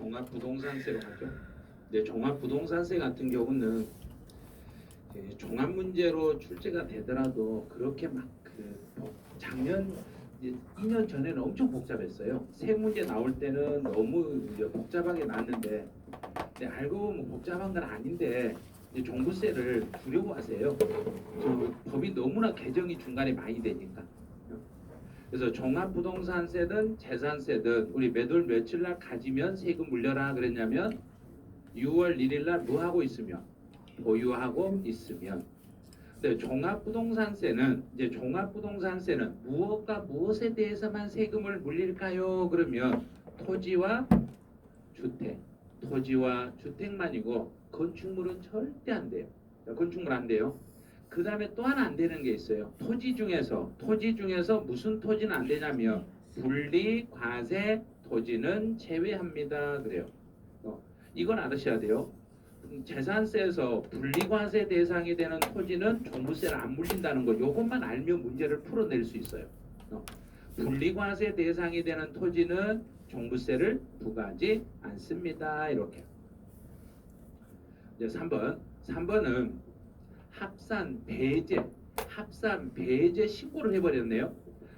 종합부동산세로 하죠. 근데 종합부동산세 같은 경우는 종합 문제로 출제가 되더라도 그렇게 작년 2년 전에는 엄청 복잡했어요. 세 문제 나올 때는 너무 이제 복잡하게 나왔는데 알고 보면 복잡한 건 아닌데 이제 종부세를 두려워 하세요. 법이 너무나 개정이 중간에 많이 되니까. 그래서 종합부동산세든 재산세든 우리 몇 월 며칠 날 가지면 세금 물려라 그랬냐면 6월 1일 날 뭐 하고 있으면 보유하고 있으면. 근데 종합부동산세는 무엇과 무엇에 대해서만 세금을 물릴까요? 그러면 토지와 주택만이고 건축물은 절대 안 돼요. 건축물 안 돼요. 그 다음에 또 하나 안 되는 게 있어요. 토지 중에서 무슨 토지는 안 되냐면 분리과세 토지는 제외합니다. 그래요. 이건 알으셔야 돼요. 재산세에서 분리과세 대상이 되는 토지는 종부세를 안 물린다는 거, 요것만 알면 문제를 풀어낼 수 있어요. 분리과세 대상이 되는 토지는 종부세를 부과하지 않습니다. 이렇게. 이제 3번은 합산 배제 신고를 해버렸네요.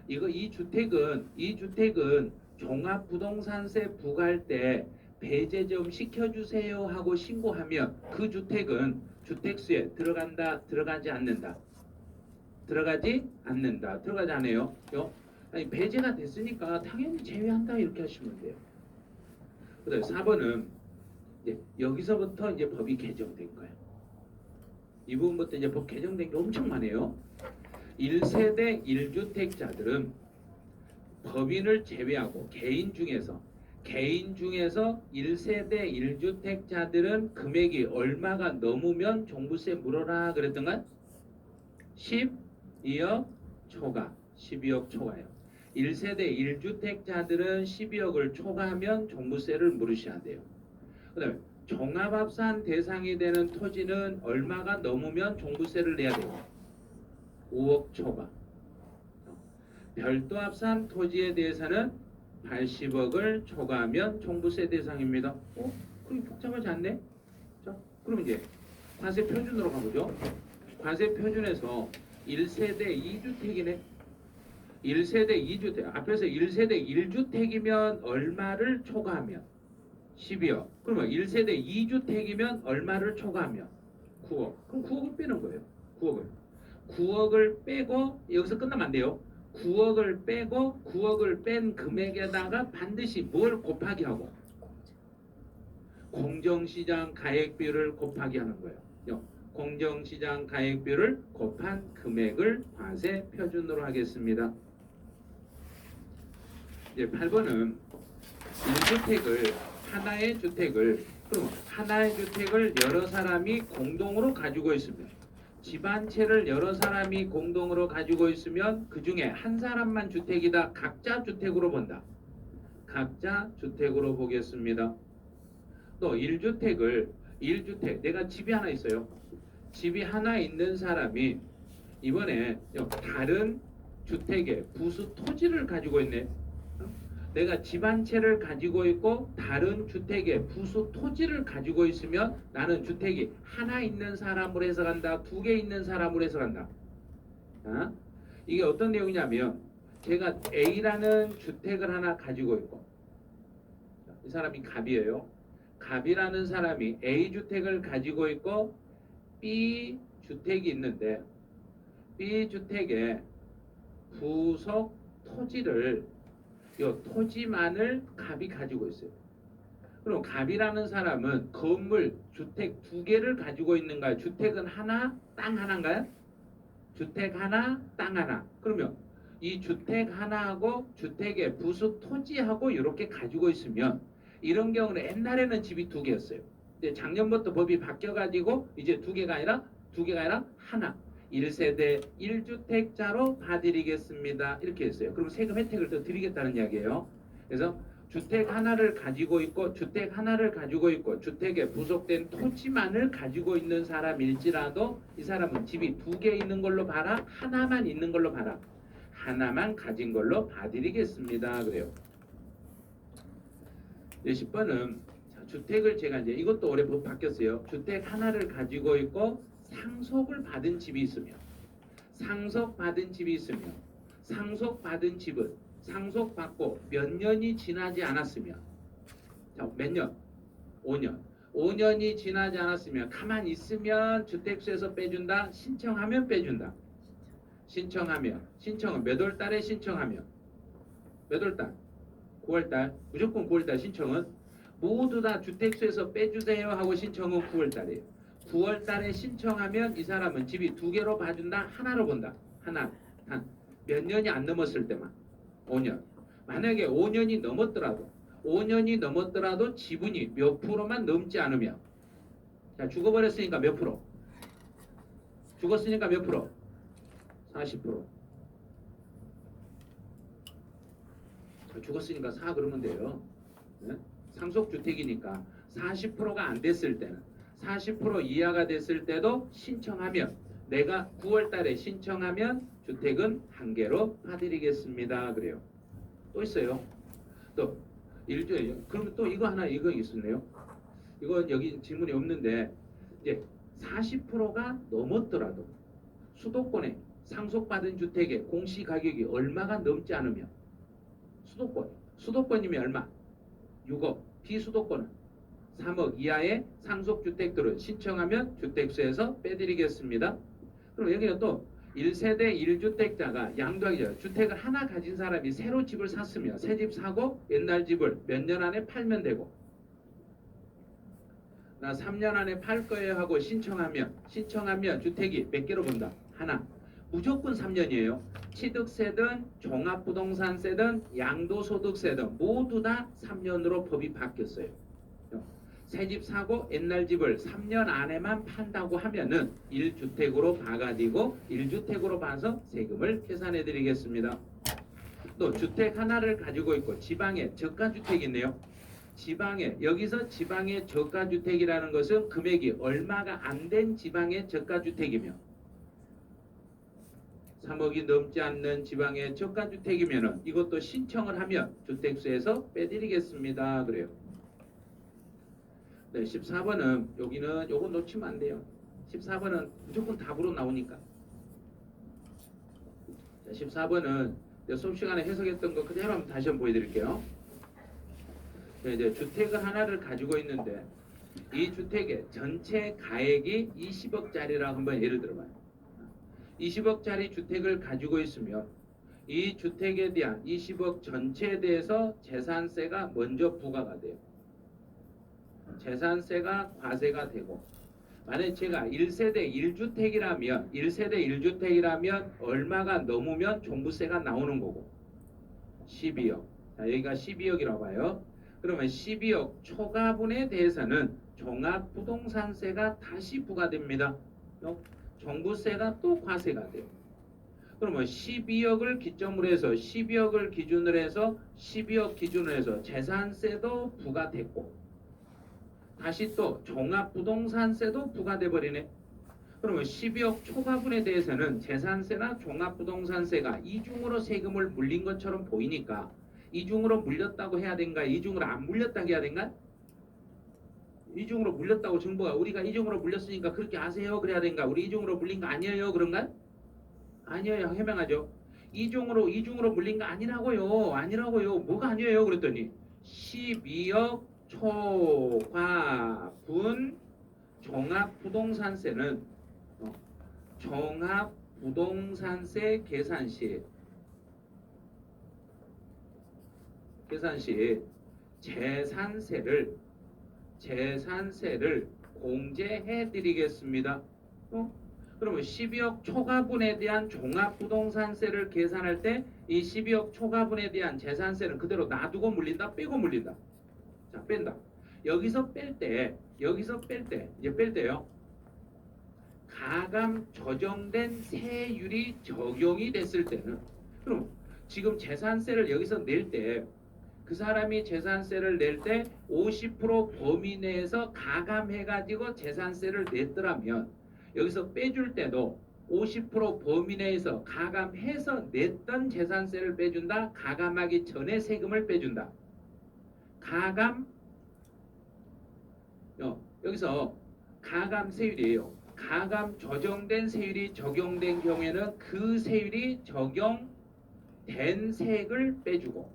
이 주택은 종합부동산세 부과할 때 배제 좀 시켜주세요 하고 신고하면 그 주택은 주택수에 들어가지 않는다. 들어가지 않아요. 아니, 배제가 됐으니까 당연히 제외한다 이렇게 하시면 돼요. 그다음에 4번은 여기서부터 이제 법이 개정된 거예요. 이 부분부터 이제 법 개정된 게 엄청 많아요. 1세대 1주택자들은 법인을 제외하고 개인 중에서 1세대 1주택자들은 금액이 얼마가 넘으면 종부세 물어라 그랬던가? 12억 초과예요. 1세대 1주택자들은 12억을 초과하면 종부세를 물으셔야 돼요. 그 다음에 종합합산 대상이 되는 토지는 얼마가 넘으면 종부세를 내야 돼요. 5억 초과. 별도합산 토지에 대해서는 80억을 초과하면 종부세 대상입니다. 그게 복잡하지 않네? 자, 그럼 이제 과세 표준으로 가보죠. 과세 표준에서 1세대 2주택이네. 1세대 2주택. 앞에서 1세대 1주택이면 얼마를 초과하면? 12억. 그러면 1세대 2주택이면 얼마를 초과하면? 9억. 그럼 9억을 빼는 거예요. 9억을 빼고 여기서 끝나면 안 돼요. 9억을 빼고 9억을 뺀 금액에다가 반드시 뭘 곱하기 하고? 공정시장 가액비율을 곱하기 하는 거예요. 공정시장 가액비율을 곱한 금액을 과세 표준으로 하겠습니다. 이제 8번은 하나의 주택을 여러 사람이 공동으로 가지고 있으면, 집 한 채를 여러 사람이 공동으로 가지고 있으면 그 중에 한 사람만 주택이다. 각자 주택으로 본다. 각자 주택으로 보겠습니다. 또 1주택, 내가 집이 하나 있어요. 집이 하나 있는 사람이 이번에 다른 주택에 부수 토지를 가지고 있네. 내가 집 한 채를 가지고 있고 다른 주택에 부수 토지를 가지고 있으면 나는 주택이 하나 있는 사람으로 해석한다. 두 개 있는 사람으로 해석한다. 이게 어떤 내용이냐면 제가 A라는 주택을 하나 가지고 있고, 이 사람이 갑이에요. 갑이라는 사람이 A 주택을 가지고 있고 B 주택이 있는데 B 주택에 부속 토지를 토지만을 갑이 가지고 있어요. 그럼 갑이라는 사람은 건물, 주택 두 개를 가지고 있는가요? 주택은 하나, 땅 하나인가요? 주택 하나, 땅 하나. 그러면 이 주택 하나하고 주택의 부수 토지하고 이렇게 가지고 있으면, 이런 경우는 옛날에는 집이 두 개였어요. 근데 작년부터 법이 바뀌어가지고 이제 두 개가 아니라 하나. 1세대 1주택자로 봐드리겠습니다. 이렇게 했어요. 그럼 세금 혜택을 더 드리겠다는 이야기예요. 그래서 주택 하나를 가지고 있고 주택에 부속된 토지만을 가지고 있는 사람일지라도 이 사람은 집이 두 개 있는 걸로 봐라, 하나만 있는 걸로 봐라. 하나만 가진 걸로 봐드리겠습니다. 그래요. 10번은 주택을 제가 이제 이것도 올해 법 바뀌었어요. 주택 하나를 가지고 있고 상속을 받은 집이 있으며 상속받은 집이 있으며 상속받은 집은 상속받고 몇 년이 지나지 않았으면 자, 몇 년? 5년. 5년이 지나지 않았으면 가만히 있으면 주택수에서 빼준다. 신청하면 빼준다. 신청은 몇 월 달에 신청하면 몇 월 달? 9월 달. 무조건 9월 달 신청은 모두 다 주택수에서 빼주세요 하고 신청은 9월 달이에요. 9월 달에 신청하면 이 사람은 집이 2개로 봐준다. 하나로 본다. 하나. 단 몇 년이 안 넘었을 때만. 5년. 만약에 5년이 넘었더라도 지분이 몇 프로만 넘지 않으면 자 죽어버렸으니까 몇 프로? 죽었으니까 몇 프로? 40%. 자, 죽었으니까 4 그러면 돼요. 네? 상속주택이니까 40%가 안 됐을 때는 40% 이하가 됐을 때도 신청하면 내가 9월 달에 신청하면 주택은 1개로 봐드리겠습니다. 그래요. 또 있어요. 또 일주일 그러면 또 이거 하나 이거 있었네요. 이건 여기 질문이 없는데 이제 40%가 넘었더라도 수도권에 상속받은 주택의 공시 가격이 얼마가 넘지 않으면 수도권이면 얼마? 6억 비수도권은 3억 이하의 상속주택들은 신청하면 주택수에서 빼드리겠습니다. 그럼 여기는 또 1세대 1주택자가 양도하기죠. 주택을 하나 가진 사람이 새로 집을 샀으면 새 집 사고 옛날 집을 몇 년 안에 팔면 되고 나 3년 안에 팔 거예요 하고 신청하면 주택이 몇 개로 본다? 하나. 무조건 3년이에요. 취득세든 종합부동산세든 양도소득세든 모두 다 3년으로 법이 바뀌었어요. 새 집 사고 옛날 집을 3년 안에만 판다고 하면은 1주택으로 봐가지고 1주택으로 봐서 세금을 계산해 드리겠습니다. 또 주택 하나를 가지고 있고 지방에 저가주택이 있네요. 여기서 지방의 저가주택이라는 것은 금액이 얼마가 안 된 지방의 저가주택이며 3억이 넘지 않는 지방의 저가주택이면은 이것도 신청을 하면 주택수에서 빼드리겠습니다. 그래요. 네, 14번은 여기는 요거 놓치면 안 돼요. 14번은 무조건 답으로 나오니까. 자, 14번은 수업 시간에 해석했던 거 그대로 한번 다시 한번 보여드릴게요. 네, 이제 주택을 하나를 가지고 있는데 이 주택의 전체 가액이 20억짜리라고 한번 예를 들어봐요. 20억짜리 주택을 가지고 있으면 이 주택에 대한 20억 전체에 대해서 재산세가 먼저 부과가 돼요. 재산세가 과세가 되고 만약 제가 1세대 1주택이라면 얼마가 넘으면 종부세가 나오는 거고 12억. 자, 여기가 12억이라고 봐요. 그러면 12억 초과분에 대해서는 종합부동산세가 다시 부과됩니다. 종부세가 또 과세가 돼요. 그러면 12억을 기점으로 해서 12억 기준으로 해서 재산세도 부과됐고 다시 또 종합부동산세도 부과돼 버리네. 그러면 12억 초과분에 대해서는 재산세나 종합부동산세가 이중으로 세금을 물린 것처럼 보이니까 이중으로 물렸다고 해야 된가? 이중으로 안 물렸다고 해야 된가? 이중으로 물렸다고 정부가 우리가 이중으로 물렸으니까 그렇게 아세요? 그래야 된가? 우리 이중으로 물린 거 아니에요? 그런가? 아니에요. 해명하죠. 이중으로 물린 거 아니라고요. 뭐가 아니에요? 그랬더니 12억 초과분 종합부동산세는 종합부동산세 계산 시 재산세를 공제해 드리겠습니다. 그러면 12억 초과분에 대한 종합부동산세를 계산할 때 이 12억 초과분에 대한 재산세는 그대로 놔두고 물린다, 빼고 물린다. 자, 뺀다. 여기서 뺄 때요. 가감 조정된 세율이 적용이 됐을 때는 그럼 지금 재산세를 여기서 낼 때 그 사람이 재산세를 낼 때 50% 범위 내에서 가감해가지고 재산세를 냈더라면 여기서 빼줄 때도 50% 범위 내에서 가감해서 냈던 재산세를 빼준다. 가감하기 전에 세금을 빼준다. 가감 여기서 가감 세율이에요. 가감 조정된 세율이 적용된 경우에는 그 세율이 적용된 세액을 빼주고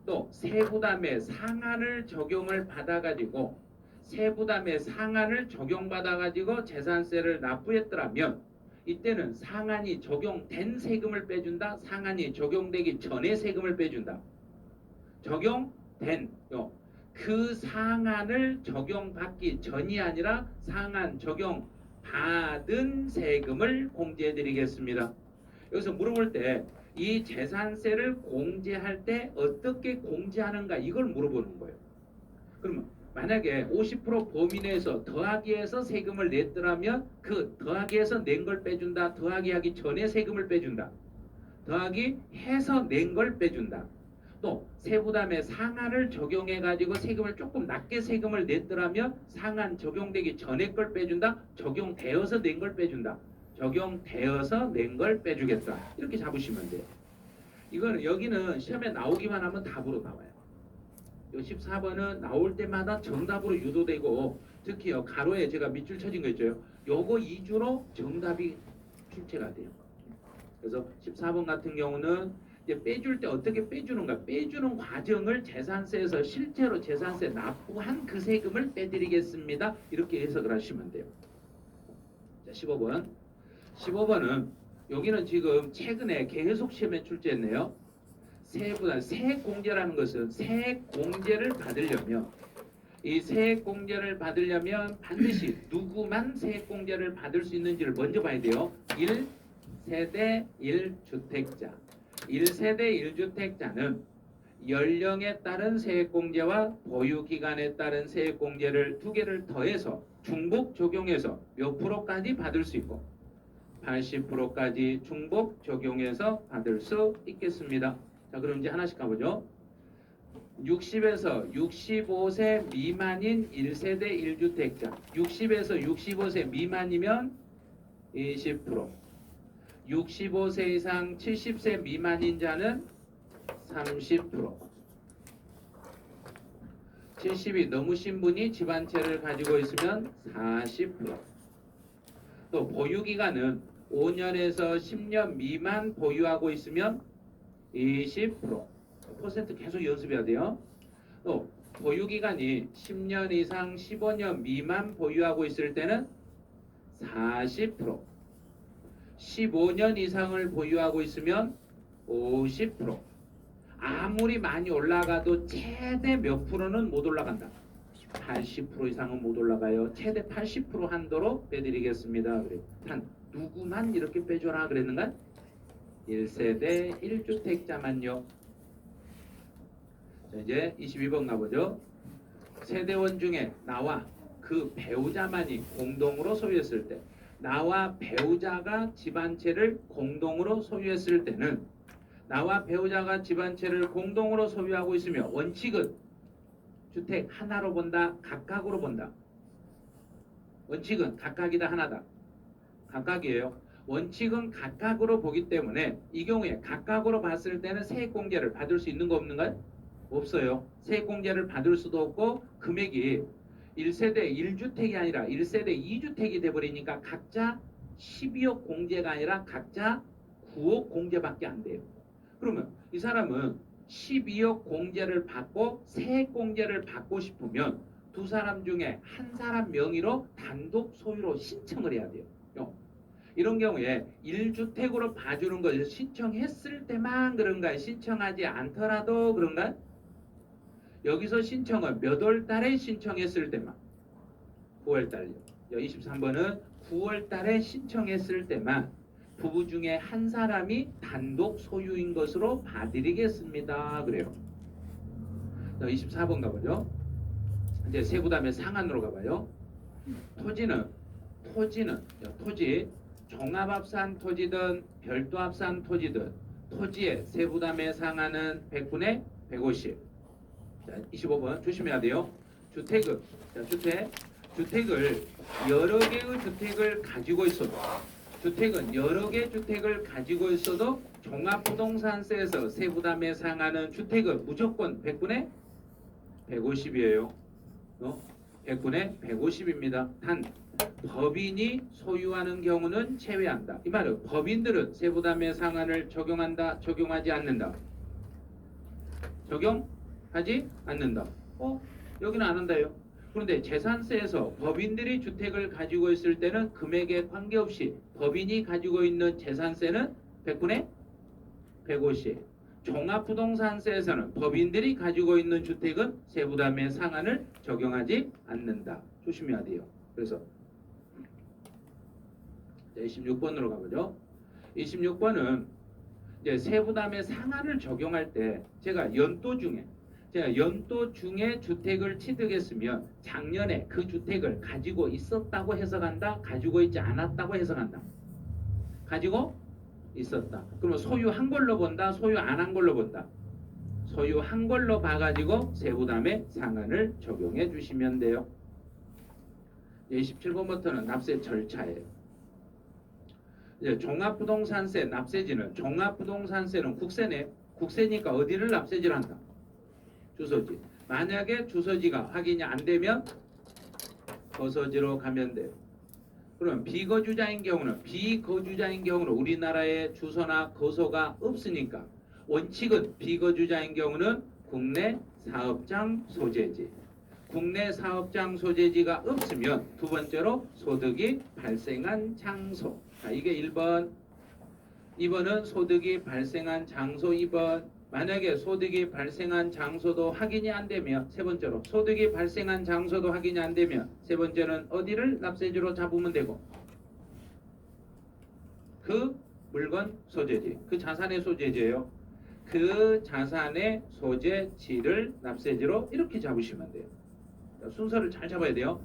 또 세부담의 상한을 적용을 받아가지고 세부담의 상한을 적용받아가지고 재산세를 납부했더라면 이때는 상한이 적용된 세금을 빼준다. 상한이 적용되기 전에 세금을 빼준다. 적용된 그 상한을 적용받기 전이 아니라 상한 적용받은 세금을 공제해드리겠습니다. 여기서 물어볼 때 이 재산세를 공제할 때 어떻게 공제하는가 이걸 물어보는 거예요. 그러면 만약에 50% 범위 내에서 더하기해서 세금을 냈더라면 그 더하기해서 낸 걸 빼준다. 더하기 하기 전에 세금을 빼준다. 더하기 해서 낸 걸 빼준다. 또 세부담의 상한을 적용해 가지고 세금을 조금 낮게 세금을 냈더라면 상한 적용되기 전에 걸 빼준다. 적용되어서 낸 걸 빼준다. 적용되어서 낸 걸 빼주겠다. 이렇게 잡으시면 돼요. 이거는 여기는 시험에 나오기만 하면 답으로 나와요. 14번은 나올 때마다 정답으로 유도되고 특히요 가로에 제가 밑줄 쳐진 거 있죠. 요거 2주로 정답이 출제가 돼요. 그래서 14번 같은 경우는 이제 빼줄 때 어떻게 빼주는가? 빼주는 과정을 재산세에서 실제로 재산세 납부한 그 세금을 빼드리겠습니다. 이렇게 해석을 하시면 돼요. 자, 15번. 15번은 여기는 지금 최근에 계속 시험에 출제했네요. 세부담, 세액공제라는 것은 세액공제를 받으려면 이 세액공제를 받으려면 반드시 누구만 세액공제를 받을 수 있는지를 먼저 봐야 돼요. 1세대 1주택자. 1세대 1주택자는 연령에 따른 세액공제와 보유기간에 따른 세액공제를 두 개를 더해서 중복 적용해서 몇 프로까지 받을 수 있고 80%까지 중복 적용해서 받을 수 있겠습니다. 자, 그럼 이제 하나씩 가보죠. 60에서 65세 미만인 1세대 1주택자. 60에서 65세 미만이면 20%. 65세 이상 70세 미만인 자는 30%. 70이 넘으신 분이 집안채를 가지고 있으면 40%. 또 보유기간은 5년에서 10년 미만 보유하고 있으면 20%. 퍼센트 계속 연습해야 돼요. 또 보유기간이 10년 이상 15년 미만 보유하고 있을 때는 40%. 15년 이상을 보유하고 있으면 50%. 아무리 많이 올라가도 최대 몇 프로는 못 올라간다. 80% 이상은 못 올라가요. 최대 80% 한도로 빼드리겠습니다. 그래. 단 누구만 이렇게 빼줘라 그랬는가? 1세대 1주택자만요. 자, 이제 22번 가보죠. 세대원 중에 나와 그 배우자만이 공동으로 소유했을 때 나와 배우자가 집안채를 공동으로 소유했을 때는 나와 배우자가 집안채를 공동으로 소유하고 있으며 원칙은 주택 하나로 본다, 각각으로 본다. 원칙은 각각이다, 하나다. 각각이에요. 원칙은 각각으로 보기 때문에 이 경우에 각각으로 봤을 때는 세액공제를 받을 수 있는 거 없는가요? 없어요. 세액공제를 받을 수도 없고 금액이 1세대 1주택이 아니라 1세대 2주택이 돼버리니까 각자 12억 공제가 아니라 각자 9억 공제밖에 안 돼요. 그러면 이 사람은 12억 공제를 받고 세액공제를 받고 싶으면 두 사람 중에 한 사람 명의로 단독 소유로 신청을 해야 돼요. 이런 경우에 1주택으로 봐주는 것을 신청했을 때만 그런가요? 신청하지 않더라도 그런가요? 여기서 신청은 몇 월 달에 신청했을 때만 9월 달요. 23번은 9월 달에 신청했을 때만 부부 중에 한 사람이 단독 소유인 것으로 봐드리겠습니다. 그래요. 24번 가보죠. 이제 세부담의 상한으로 가봐요. 토지 종합합산 토지든 별도합산 토지든 토지의 세부담의 상한은 100분의 150. 자, 25번 조심해야 돼요. 주택은 주택을 여러 개의 주택을 가지고 있어도 주택은 여러 개 주택을 가지고 있어도 종합부동산세에서 세부담의 상한은 주택은 무조건 100분의 150이에요. 100분의 150입니다. 단 법인이 소유하는 경우는 제외한다. 이 말은 법인들은 세부담의 상한을 적용한다, 적용하지 않는다. 적용하지 않는다. 여기는 안 한다요. 그런데 재산세에서 법인들이 주택을 가지고 있을 때는 금액에 관계없이 법인이 가지고 있는 재산세는 100분의 150. 종합부동산세에서는 법인들이 가지고 있는 주택은 세부담의 상한을 적용하지 않는다. 조심해야 돼요. 그래서 26번으로 가보죠. 26번은 이제 세부담의 상한을 적용할 때 제가 연도 중에 주택을 취득했으면 작년에 그 주택을 가지고 있었다고 해석한다. 가지고 있지 않았다고 해석한다. 가지고 있었다. 그러면 소유한 걸로 본다. 소유 안 한 걸로 본다. 소유한 걸로 봐가지고 세부담의 상한을 적용해 주시면 돼요. 27번부터는 납세 절차예요. 이제 종합부동산세 납세지는 종합부동산세는 국세네. 국세니까 어디를 납세지를 한다. 주소지. 만약에 주소지가 확인이 안 되면 거소지로 가면 돼요. 그럼 비거주자인 경우는 우리나라에 주소나 거소가 없으니까 원칙은 비거주자인 경우는 국내 사업장 소재지. 국내 사업장 소재지가 없으면 두 번째로 소득이 발생한 장소. 자, 이게 1번. 2번은 소득이 발생한 장소 2번. 만약에 소득이 발생한 장소도 확인이 안 되면 세 번째로 소득이 발생한 장소도 확인이 안 되면 세 번째는 어디를 납세지로 잡으면 되고 그 물건 소재지, 그 자산의 소재지예요. 그 자산의 소재지를 납세지로 이렇게 잡으시면 돼요. 순서를 잘 잡아야 돼요.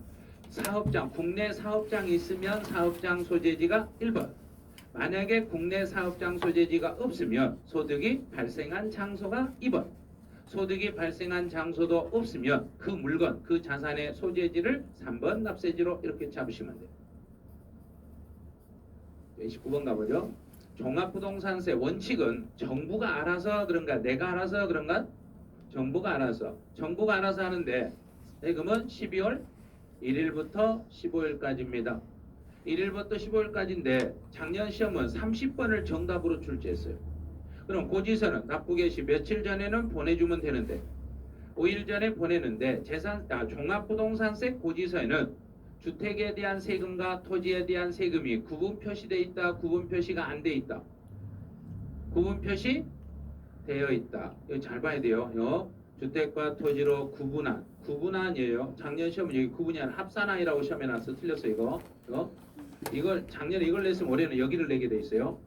사업장, 국내 사업장이 있으면 사업장 소재지가 1번. 만약에 국내 사업장 소재지가 없으면 소득이 발생한 장소가 2번. 소득이 발생한 장소도 없으면 그 물건, 그 자산의 소재지를 3번 납세지로 이렇게 잡으시면 돼요. 29번 가보죠. 종합부동산세 원칙은 정부가 알아서 그런가 내가 알아서 그런가? 정부가 알아서 하는데 세금은 12월 1일부터 15일까지입니다. 1일부터 15일까지인데 작년 시험은 30번을 정답으로 출제했어요. 그럼 고지서는 납부 개시 며칠 전에는 보내주면 되는데 5일 전에 보내는데 종합부동산세 고지서에는 주택에 대한 세금과 토지에 대한 세금이 구분 표시되어 있다. 구분 표시가 안 돼 있다. 구분 표시 되어 있다. 이거 잘 봐야 돼요. 주택과 토지로 구분한이에요. 작년 시험은 여기 구분이 아니라 합산한이라고 시험에 나와서 틀렸어요. 이걸 작년에 이걸 냈으면 올해는 여기를 내게 돼 있어요.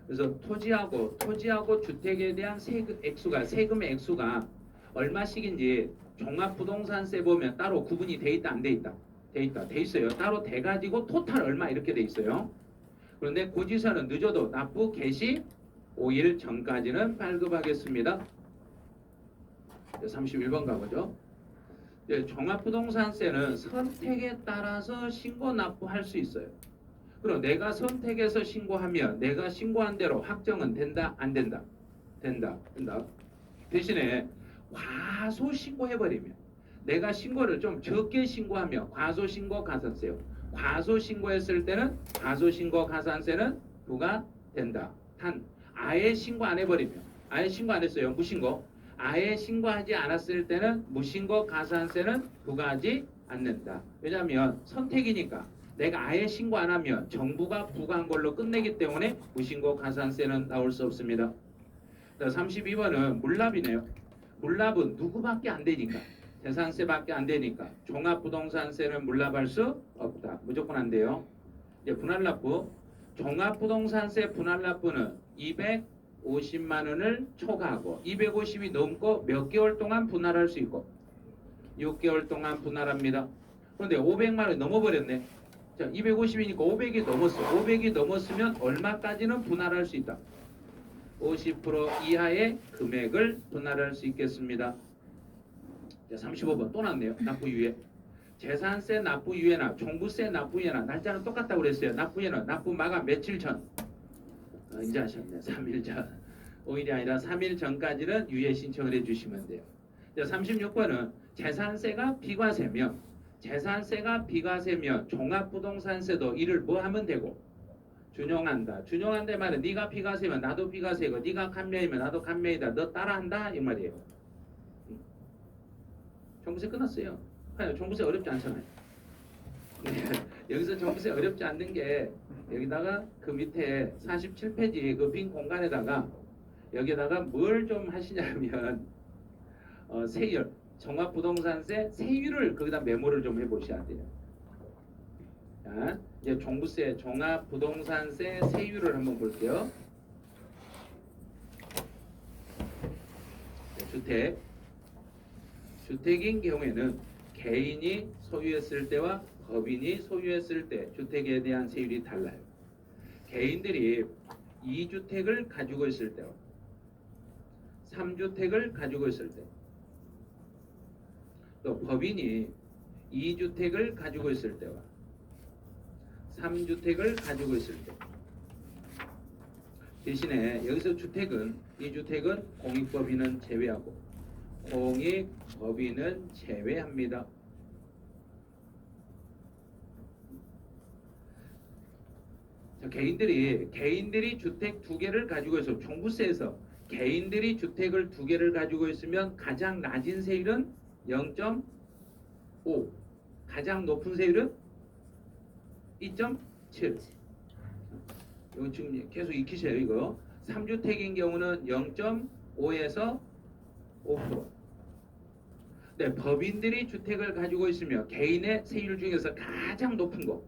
그래서 토지하고 주택에 대한 세금의 액수가 얼마씩인지 종합부동산세 보면 따로 구분이 돼 있다 안 돼 있다? 돼 있어요. 따로 돼 가지고 토탈 얼마 이렇게 돼 있어요. 그런데 고지서는 늦어도 납부 개시 5일 전까지는 발급하겠습니다. 31번 가보죠. 종합부동산세는 선택에 따라서 신고 납부할 수 있어요. 그럼 내가 선택해서 신고하면 내가 신고한 대로 확정은 된다 안 된다? 된다. 대신에 과소 신고해버리면 내가 신고를 좀 적게 신고하면 과소신고 가산세요. 과소 신고했을 때는 과소신고 가산세는 부과된다. 단 아예 신고 안 해버리면 아예 신고 안 했어요. 무신고. 아예 신고하지 않았을 때는 무신고 가산세는 부과하지 않는다. 왜냐하면 선택이니까 내가 아예 신고 안 하면 정부가 부과한 걸로 끝내기 때문에 무신고 가산세는 나올 수 없습니다. 32번은 물납이네요. 물납은 누구밖에 안 되니까 재산세밖에 안 되니까 종합부동산세는 물납할 수 없다. 무조건 안 돼요. 이제 분할납부. 종합부동산세 분할납부는 250만 원을 초과하고 250이 넘고 몇 개월 동안 분할할 수 있고 6개월 동안 분할합니다. 그런데 500만 원이 넘어버렸네. 자, 250이니까 500이 넘었어. 500이 넘었으면 얼마까지는 분할할 수 있다. 50% 이하의 금액을 분할할 수 있겠습니다. 자, 35번 또 났네요. 납부유예. 재산세 납부유예나 종부세 납부유예나 날짜는 똑같다고 그랬어요. 납부유예는 납부 마감 며칠 전. 이제 하셨네. 3일 전. 5일이 아니라 3일 전까지는 유예 신청을 해주시면 돼요. 자, 36번은 재산세가 비과세면 종합부동산세도 이를 뭐 하면 되고 준용한다. 준용한다 말은 네가 비과세면 나도 비과세고 네가 감면이면 나도 감면이다. 너 따라한다 이 말이에요. 종부세 끝났어요. 종부세 어렵지 않잖아요. 여기서 종부세 어렵지 않는 게 여기다가 그 밑에 47페이지 그 빈 공간에다가 여기다가 뭘 좀 하시냐면 세율 종합부동산세 세율을 거기다 메모를 좀 해보셔야 돼요. 자, 이제 종부세 종합부동산세 세율을 한번 볼게요. 주택인 경우에는 개인이 소유했을 때와 법인이 소유했을 때 주택에 대한 세율이 달라요. 개인들이 2주택을 가지고 있을 때와 3주택을 가지고 있을 때, 또 법인이 2주택을 가지고 있을 때와 3주택을 가지고 있을 때, 대신에 여기서 이 주택은 공익법인은 제외하고 공익법인은 제외합니다. 자, 개인들이 주택 2개를 가지고 있어. 종부세에서 개인들이 주택을 2개를 가지고 있으면 가장 낮은 세율은 0.5, 가장 높은 세율은 2.7. 이거 지금 계속 익히세요. 이거 3주택인 경우는 0.5에서 5%. 네, 법인들이 주택을 가지고 있으며 개인의 세율 중에서 가장 높은 거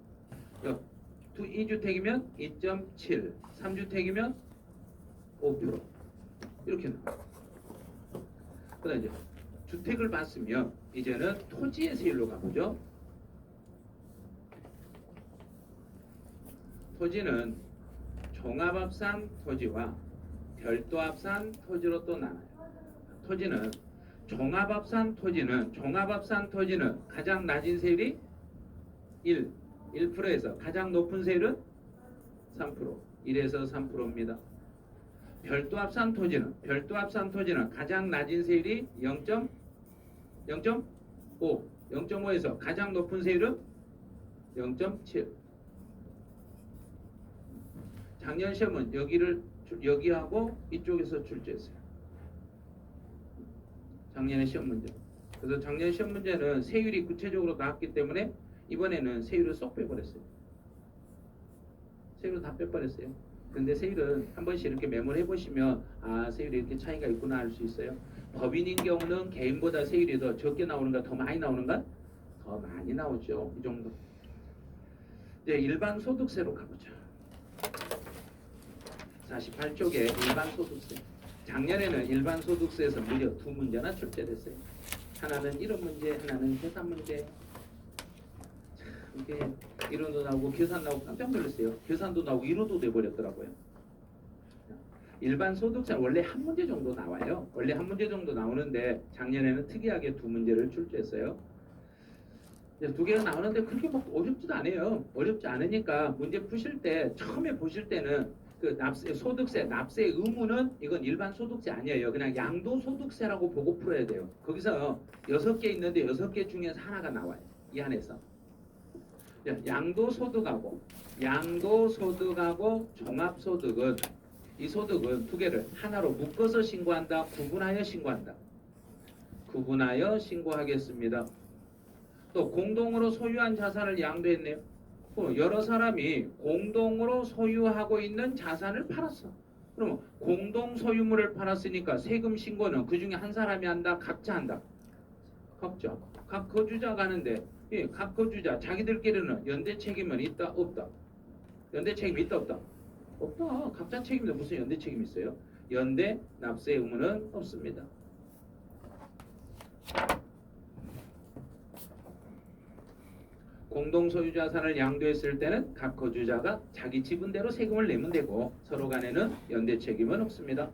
2주택이면 2.7, 3주택이면 5%. 이렇게 나와요. 그다음 이제 주택을 봤으면 이제는 토지의 세율로 가보죠. 토지는 종합합산 토지와 별도합산 토지로 또 나눠요. 토지는 종합합산 토지는 가장 낮은 세율이 1%에서 가장 높은 세율은 3%, 1에서 3%입니다. 별도합산 토지는 가장 낮은 세율이 0.5에서 가장 높은 세율은 0.7. 작년 시험은 여기하고 이쪽에서 출제했어요. 작년의 시험 문제. 그래서 작년 시험 문제는 세율이 구체적으로 나왔기 때문에 이번에는 세율을 쏙 빼버렸어요. 세율을 다 빼버렸어요. 근데 세율은 한 번씩 이렇게 메모를 해보시면 세율이 이렇게 차이가 있구나 알 수 있어요. 법인인 경우는 개인보다 세율이 더 적게 나오는가 더 많이 나오는가? 더 많이 나오죠. 이 정도. 이제 일반 소득세로 가보죠. 48쪽에 일반 소득세. 작년에는 일반 소득세에서 무려 2문제나 출제됐어요. 하나는 이론 문제, 하나는 계산 문제. 이게 이론도 나오고 계산 나오고 깜짝 놀랐어요. 계산도 나오고 이론도 돼버렸더라고요. 일반 소득세 원래 한 문제 정도 나와요. 원래 한 문제 정도 나오는데 작년에는 특이하게 2문제를 출제했어요. 2개가 나오는데 그렇게 막 어렵지도 않아요. 어렵지 않으니까 문제 푸실 때 처음에 보실 때는 그 소득세, 납세 의무는 이건 일반 소득세 아니에요. 그냥 양도소득세라고 보고 풀어야 돼요. 거기서 6개 있는데 6개 중에서 하나가 나와요. 이 안에서. 양도소득하고 종합소득은 이 소득은 2개를 하나로 묶어서 신고한다. 구분하여 신고하겠습니다. 또 공동으로 소유한 자산을 양도했네요. 여러 사람이 공동으로 소유하고 있는 자산을 팔았어. 그러면 공동 소유물을 팔았으니까 세금 신고는 그 중에 한 사람이 한다, 각자 한다. 각자. 각 거주자가 하는데 각 거주자 자기들끼리는 연대 책임은 있다, 없다. 연대 책임 있다, 없다. 없다. 각자 책임인데 무슨 연대 책임이 있어요? 연대 납세 의무는 없습니다. 공동소유자산을 양도했을 때는 각 거주자가 자기 지분대로 세금을 내면 되고 서로 간에는 연대 책임은 없습니다.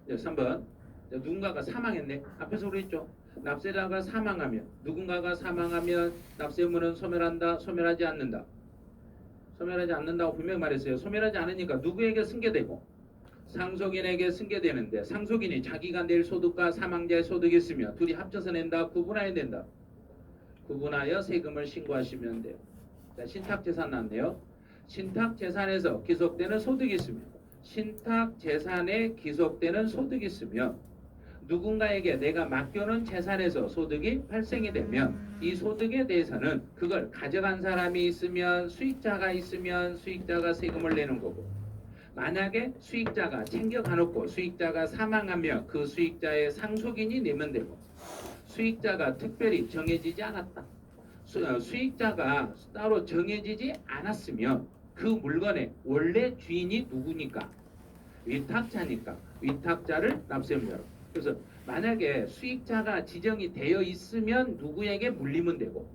3번 누군가가 사망했네. 앞에서 그랬죠. 납세자가 사망하면 누군가가 사망하면 납세 의무는 소멸한다, 소멸하지 않는다. 소멸하지 않는다고 분명히 말했어요. 소멸하지 않으니까 누구에게 승계되고 상속인에게 승계되는데 상속인이 자기가 낼 소득과 사망자의 소득이 있으며 둘이 합쳐서 낸다, 구분해야 된다. 구분하여 세금을 신고하시면 돼요. 자, 신탁재산 나왔네요. 신탁재산에서 기속되는 소득이 있으며 신탁재산에 기속되는 소득이 있으며 누군가에게 내가 맡겨놓은 재산에서 소득이 발생이 되면 이 소득에 대해서는 그걸 가져간 사람이 있으면 수익자가 세금을 내는 거고, 만약에 수익자가 챙겨가놓고 수익자가 사망하면 그 수익자의 상속인이 내면 되고, 수익자가 특별히 정해지지 않았다, 수익자가 따로 정해지지 않았으면 그 물건의 원래 주인이 누구니까? 위탁자니까 위탁자를 납세음자로. 그래서 만약에 수익자가 지정이 되어 있으면 누구에게 물리면 되고,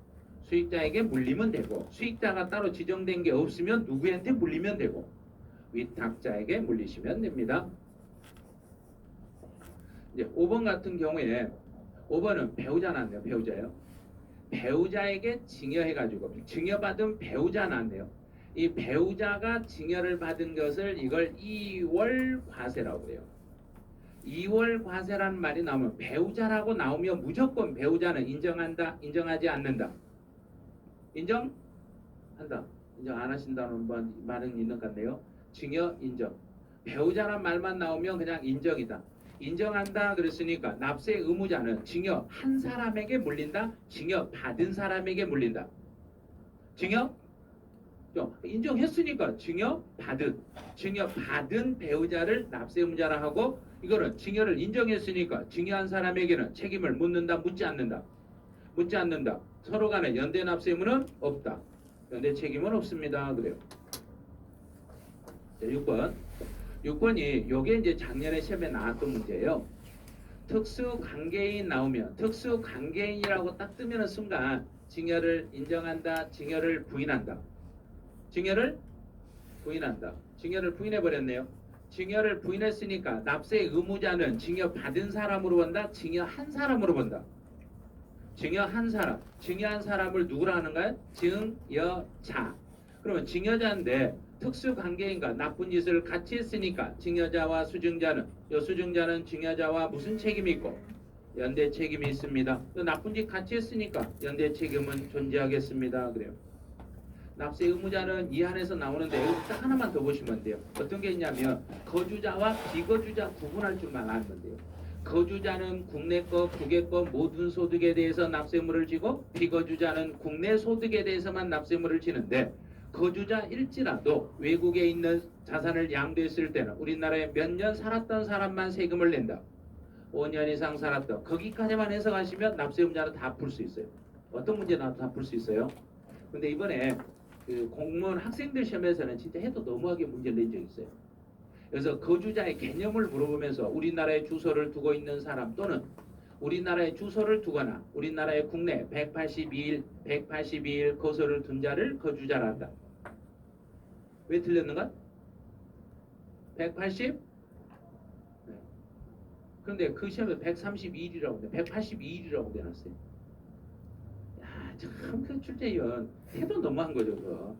수익자에게 물리면 되고, 수익자가 따로 지정된 게 없으면 누구한테 물리면 되고, 위탁자에게 물리시면 됩니다. 이제 5번 같은 경우에 5번은 배우자 나왔네요. 배우자요. 배우자에게 증여해가지고 증여받은 배우자 나왔네요. 이 배우자가 증여를 받은 것을 이걸 이월과세라고 해요. 이월과세라는 말이 나오면 배우자라고 나오면 무조건 배우자는 인정한다, 인정하지 않는다. 인정한다. 인정 안 하신다는 말은 있는 것 같네요. 증여 인정. 배우자란 말만 나오면 그냥 인정이다. 인정한다 그랬으니까 납세 의무자는 증여 한 사람에게 물린다, 증여 받은 사람에게 물린다. 증여 인정했으니까 증여 받은 배우자를 납세 의무자라 하고, 이거는 증여를 인정했으니까 증여한 사람에게는 책임을 묻는다, 묻지 않는다. 서로 간에 연대 납세 의무는 없다. 연대 책임은 없습니다. 그래요. 자, 6번이 요게 이제 작년에 시험에 나왔던 문제예요. 특수관계인 나오면 특수관계인이라고 딱 뜨면 순간 증여를 인정한다, 증여를 부인한다. 증여를 부인해버렸네요. 증여를 부인했으니까 납세 의무자는 증여 받은 사람으로 본다, 증여한 사람으로 본다. 증여한 사람을 누구라 하는가요? 증여자. 그러면 증여자인데 특수관계인과 나쁜 짓을 같이 했으니까 증여자와 수증자는 증여자와 무슨 책임이 있고? 연대 책임이 있습니다. 또 나쁜 짓 같이 했으니까 연대 책임은 존재하겠습니다. 그래요. 납세 의무자는 이 안에서 나오는데 여기 딱 하나만 더 보시면 돼요. 어떤 게 있냐면 거주자와 비거주자 구분할 줄만 알면 돼요. 거주자는 국내 것, 국외 것 모든 소득에 대해서 납세 의무를 지고, 비거주자는 국내 소득에 대해서만 납세 의무를 지는데, 거주자일지라도 외국에 있는 자산을 양도했을 때는 우리나라에 몇 년 살았던 사람만 세금을 낸다. 5년 이상 살았던, 거기까지만 해석하시면 납세 의무자는 다 풀 수 있어요. 어떤 문제 나도 다 풀 수 있어요. 근데 이번에 그 공무원 학생들 시험에서는 진짜 해도 너무하게 문제를 낸 적이 있어요. 그래서 거주자의 개념을 물어보면서 우리나라에 주소를 두고 있는 사람, 또는 우리나라에 주소를 두거나 우리나라의 국내 182일 거소를 둔 자를 거주자라 한다. 왜 틀렸는가? 180? 네. 그런데 그 시험에 132일이라고 돼. 182일이라고 돼놨어요. 야, 참 그 출제위원 해도 너무한 거죠. 그거.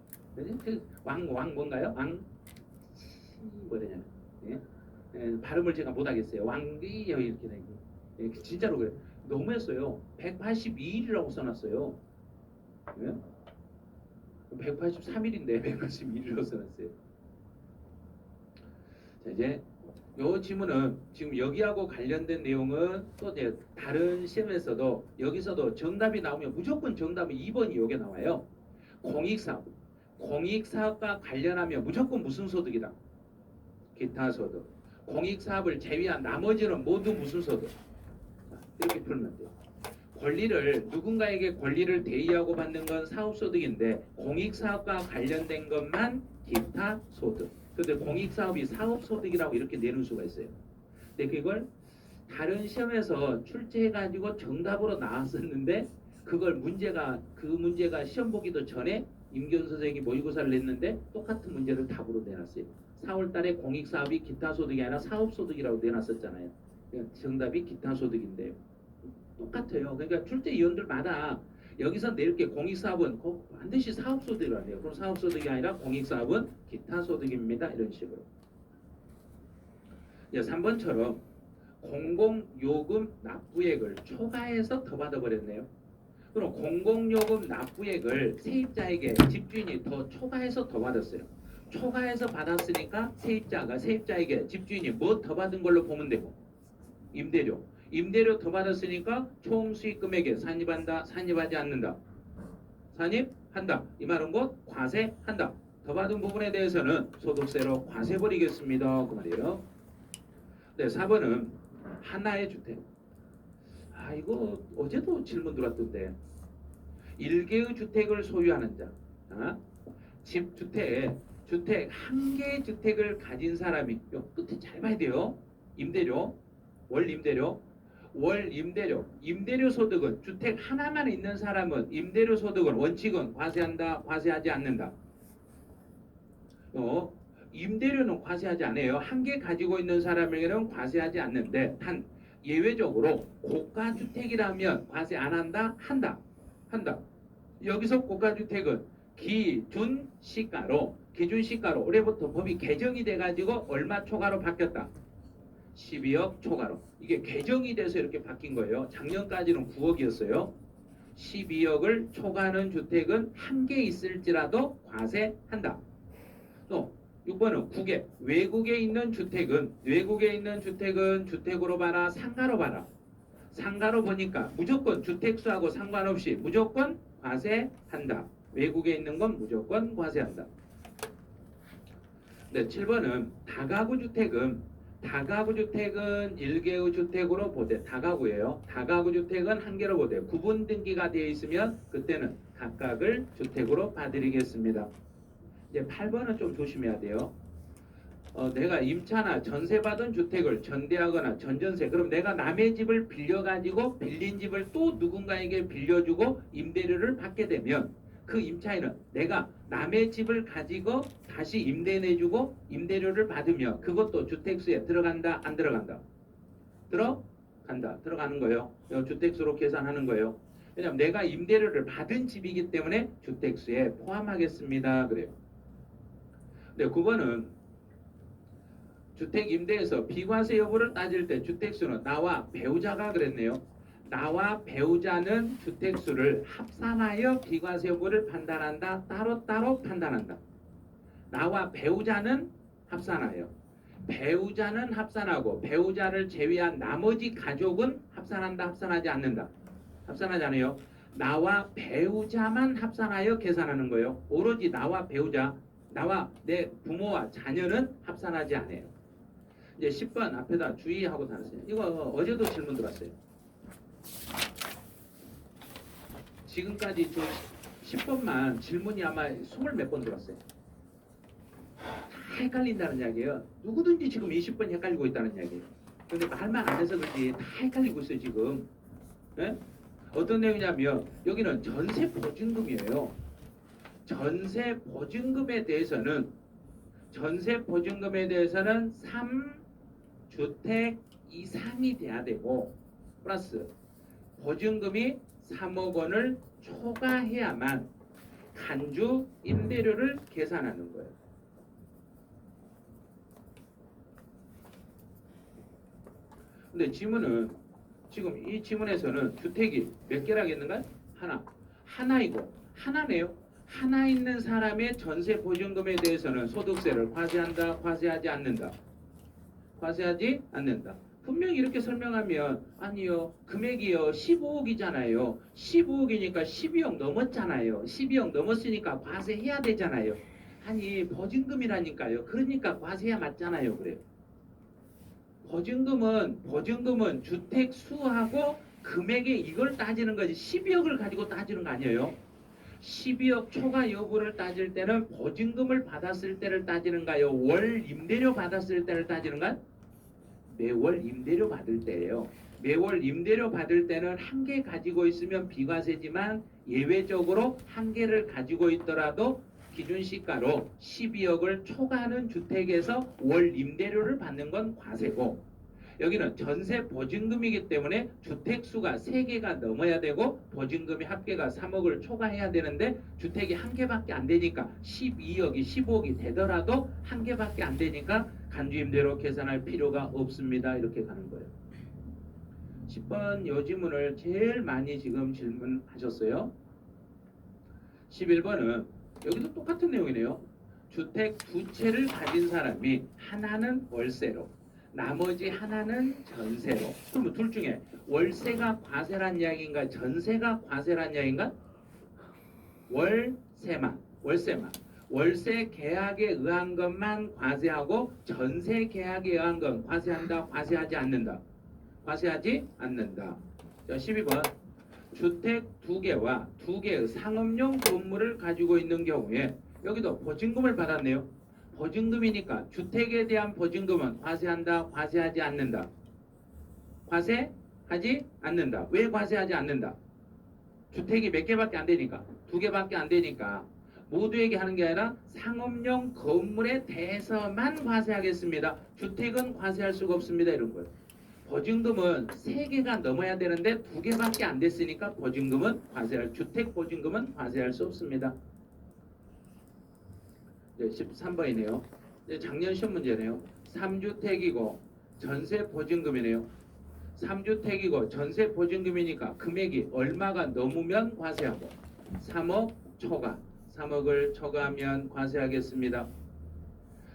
왕 뭔가요? 뭐냐? 예? 발음을 제가 못하겠어요. 왕이 이렇게 되고. 예, 진짜로 그래. 너무했어요. 182일이라고 써놨어요. 예? 183일인데 182일이라고 써놨어요. 자, 이제 요 지문은 지금 여기하고 관련된 내용은 또 이제 다른 시험에서도 여기서도 정답이 나오면 무조건 정답은 2번이 요게 나와요. 공익사업과 관련하면 무조건 무슨 소득이다? 기타 소득. 공익사업을 제외한 나머지는 모두 무슨 소득? 이렇게 풀면 돼요. 누군가에게 권리를 대의하고 받는 건 사업소득인데 공익사업과 관련된 것만 기타 소득. 근데 공익사업이 사업소득이라고 이렇게 내는 수가 있어요. 근데 그걸 다른 시험에서 출제해가지고 정답으로 나왔었는데 그 문제가 시험 보기도 전에 임기훈 선생님이 모의고사를 냈는데 똑같은 문제를 답으로 내놨어요. 4월 달에 공익사업이 기타소득이 아니라 사업소득이라고 내놨었잖아요. 정답이 기타소득인데요. 똑같아요. 그러니까 출제위원들마다 여기서 낼 게 공익사업은 반드시 사업소득이라고 해요. 그럼 사업소득이 아니라 공익사업은 기타소득입니다. 이런 식으로. 3번처럼 공공요금 납부액을 초과해서 더 받아버렸네요. 그럼 공공요금 납부액을 세입자에게 집주인이 더 초과해서 더 받았어요. 초과해서 받았으니까 세입자에게 집주인이 뭐 더 받은 걸로 보면 되고, 임대료 더 받았으니까 총 수익 금액에 산입한다, 산입하지 않는다. 산입한다. 이 말은 곧 과세한다. 더 받은 부분에 대해서는 소득세로 과세버리겠습니다. 그 말이에요. 네, 4번은 하나의 주택. 이거 어제도 질문 들어왔던데. 1개의 주택을 소유하는 자. 주택 한 개의 주택을 가진 사람이, 요 끝에 잘 봐야 돼요. 임대료 소득은 주택 하나만 있는 사람은 임대료 소득은 원칙은 과세한다, 과세하지 않는다. 임대료는 과세하지 않아요. 한 개 가지고 있는 사람에게는 과세하지 않는데, 단 예외적으로 고가주택이라면 과세 안 한다? 한다. 여기서 고가주택은 기준시가로 올해부터 법이 개정이 돼가지고 얼마 초과로 바뀌었다? 12억 초과로. 이게 개정이 돼서 이렇게 바뀐 거예요. 작년까지는 9억이었어요. 12억을 초과하는 주택은 한 개 있을지라도 과세한다. 또 6번은 외국에 있는 주택은 주택으로 봐라, 상가로 봐라. 상가로 보니까 무조건 주택수하고 상관없이 무조건 과세한다. 외국에 있는 건 무조건 과세한다. 네, 7번은 다가구 주택은 1개의 주택으로 보되, 다가구예요. 다가구 주택은 한 개로 보되 구분 등기가 되어 있으면 그때는 각각을 주택으로 봐드리겠습니다. 이제 8번은 좀 조심해야 돼요. 내가 임차나 전세받은 주택을 전대하거나 전전세, 그럼 내가 남의 집을 빌려가지고 빌린 집을 또 누군가에게 빌려주고 임대료를 받게 되면 그 임차인은 내가 남의 집을 가지고 다시 임대 내주고 임대료를 받으며 그것도 주택수에 들어간다, 안 들어간다? 들어가는 거예요. 주택수로 계산하는 거예요. 왜냐하면 내가 임대료를 받은 집이기 때문에 주택수에 포함하겠습니다. 그래요. 네, 9번은 주택 임대에서 비과세 여부를 따질 때 주택수는 나와 배우자가 그랬네요. 나와 배우자는 주택수를 합산하여 비과세 여부를 판단한다. 따로따로 판단한다. 나와 배우자는 합산하여. 배우자는 합산하고 배우자를 제외한 나머지 가족은 합산한다. 합산하지 않는다. 합산하지 않아요. 나와 배우자만 합산하여 계산하는 거예요. 오로지 나와 배우자, 나와 내 부모와 자녀는 합산하지 않아요. 이제 10번 앞에다 주의하고 다녔어요. 이거 어제도 질문 들었어요. 지금까지 저 10번만 질문이 아마 20몇 번 들었어요. 다 헷갈린다는 이야기예요. 누구든지 지금 20번 헷갈리고 있다는 이야기예요. 근데 말만 안 해서 그렇지 다 헷갈리고 있어요 지금. 네? 어떤 내용이냐면 여기는 전세 보증금이에요. 전세 보증금에 대해서는 3주택 이상이 돼야 되고 플러스 보증금이 3억 원을 초과해야만 간주 임대료를 계산하는 거예요. 근데 지금 이 지문에서는 주택이 몇 개라겠는가? 하나이고 하나네요. 하나 있는 사람의 전세 보증금에 대해서는 소득세를 과세한다, 과세하지 않는다. 과세하지 않는다. 분명히 이렇게 설명하면 아니요, 금액이요 15억이잖아요. 15억이니까 12억 넘었잖아요. 12억 넘었으니까 과세해야 되잖아요. 아니 보증금이라니까요. 그러니까 과세야 맞잖아요. 그래요. 보증금은 주택 수하고 금액의 이걸 따지는 거지 12억을 가지고 따지는 거 아니에요. 12억 초과 여부를 따질 때는 보증금을 받았을 때를 따지는가요? 월 임대료 받았을 때를 따지는가? 매월 임대료 받을 때예요. 매월 임대료 받을 때는 한 개 가지고 있으면 비과세지만 예외적으로 한 개를 가지고 있더라도 기준시가로 12억을 초과하는 주택에서 월 임대료를 받는 건 과세고, 여기는 전세 보증금이기 때문에 주택수가 3개가 넘어야 되고 보증금이 합계가 3억을 초과해야 되는데 주택이 한 개밖에 안 되니까 12억이 15억이 되더라도 한 개밖에 안 되니까 간주임대로 계산할 필요가 없습니다. 이렇게 가는 거예요. 10번 요 지문을 제일 많이 지금 질문하셨어요. 11번은 여기도 똑같은 내용이네요. 주택 두 채를 가진 사람이 하나는 월세로 나머지 하나는 전세로. 그러면 둘 중에 월세가 과세란 이야기인가 전세가 과세란 이야기인가? 월세만. 월세 계약에 의한 것만 과세하고 전세 계약에 의한 건 과세한다, 과세하지 않는다. 과세하지 않는다. 자, 12번. 주택 두 개와 두 개의 상업용 건물을 가지고 있는 경우에 여기도 보증금을 받았네요. 보증금이니까 주택에 대한 보증금은 과세한다, 과세하지 않는다. 과세하지 않는다. 왜 과세하지 않는다? 주택이 몇 개밖에 안 되니까, 두 개밖에 안 되니까 모두에게 하는 게 아니라 상업용 건물에 대해서만 과세하겠습니다. 주택은 과세할 수가 없습니다. 이런 거예요. 보증금은 3개가 넘어야 되는데 2개밖에 안 됐으니까 주택 보증금은 과세할 수 없습니다. 네, 13번이네요. 네, 작년 시험 문제네요. 3주택이고 전세 보증금이네요. 3주택이고 전세 보증금이니까 금액이 얼마가 넘으면 과세하고 3억 초과, 3억을 초과하면 과세하겠습니다.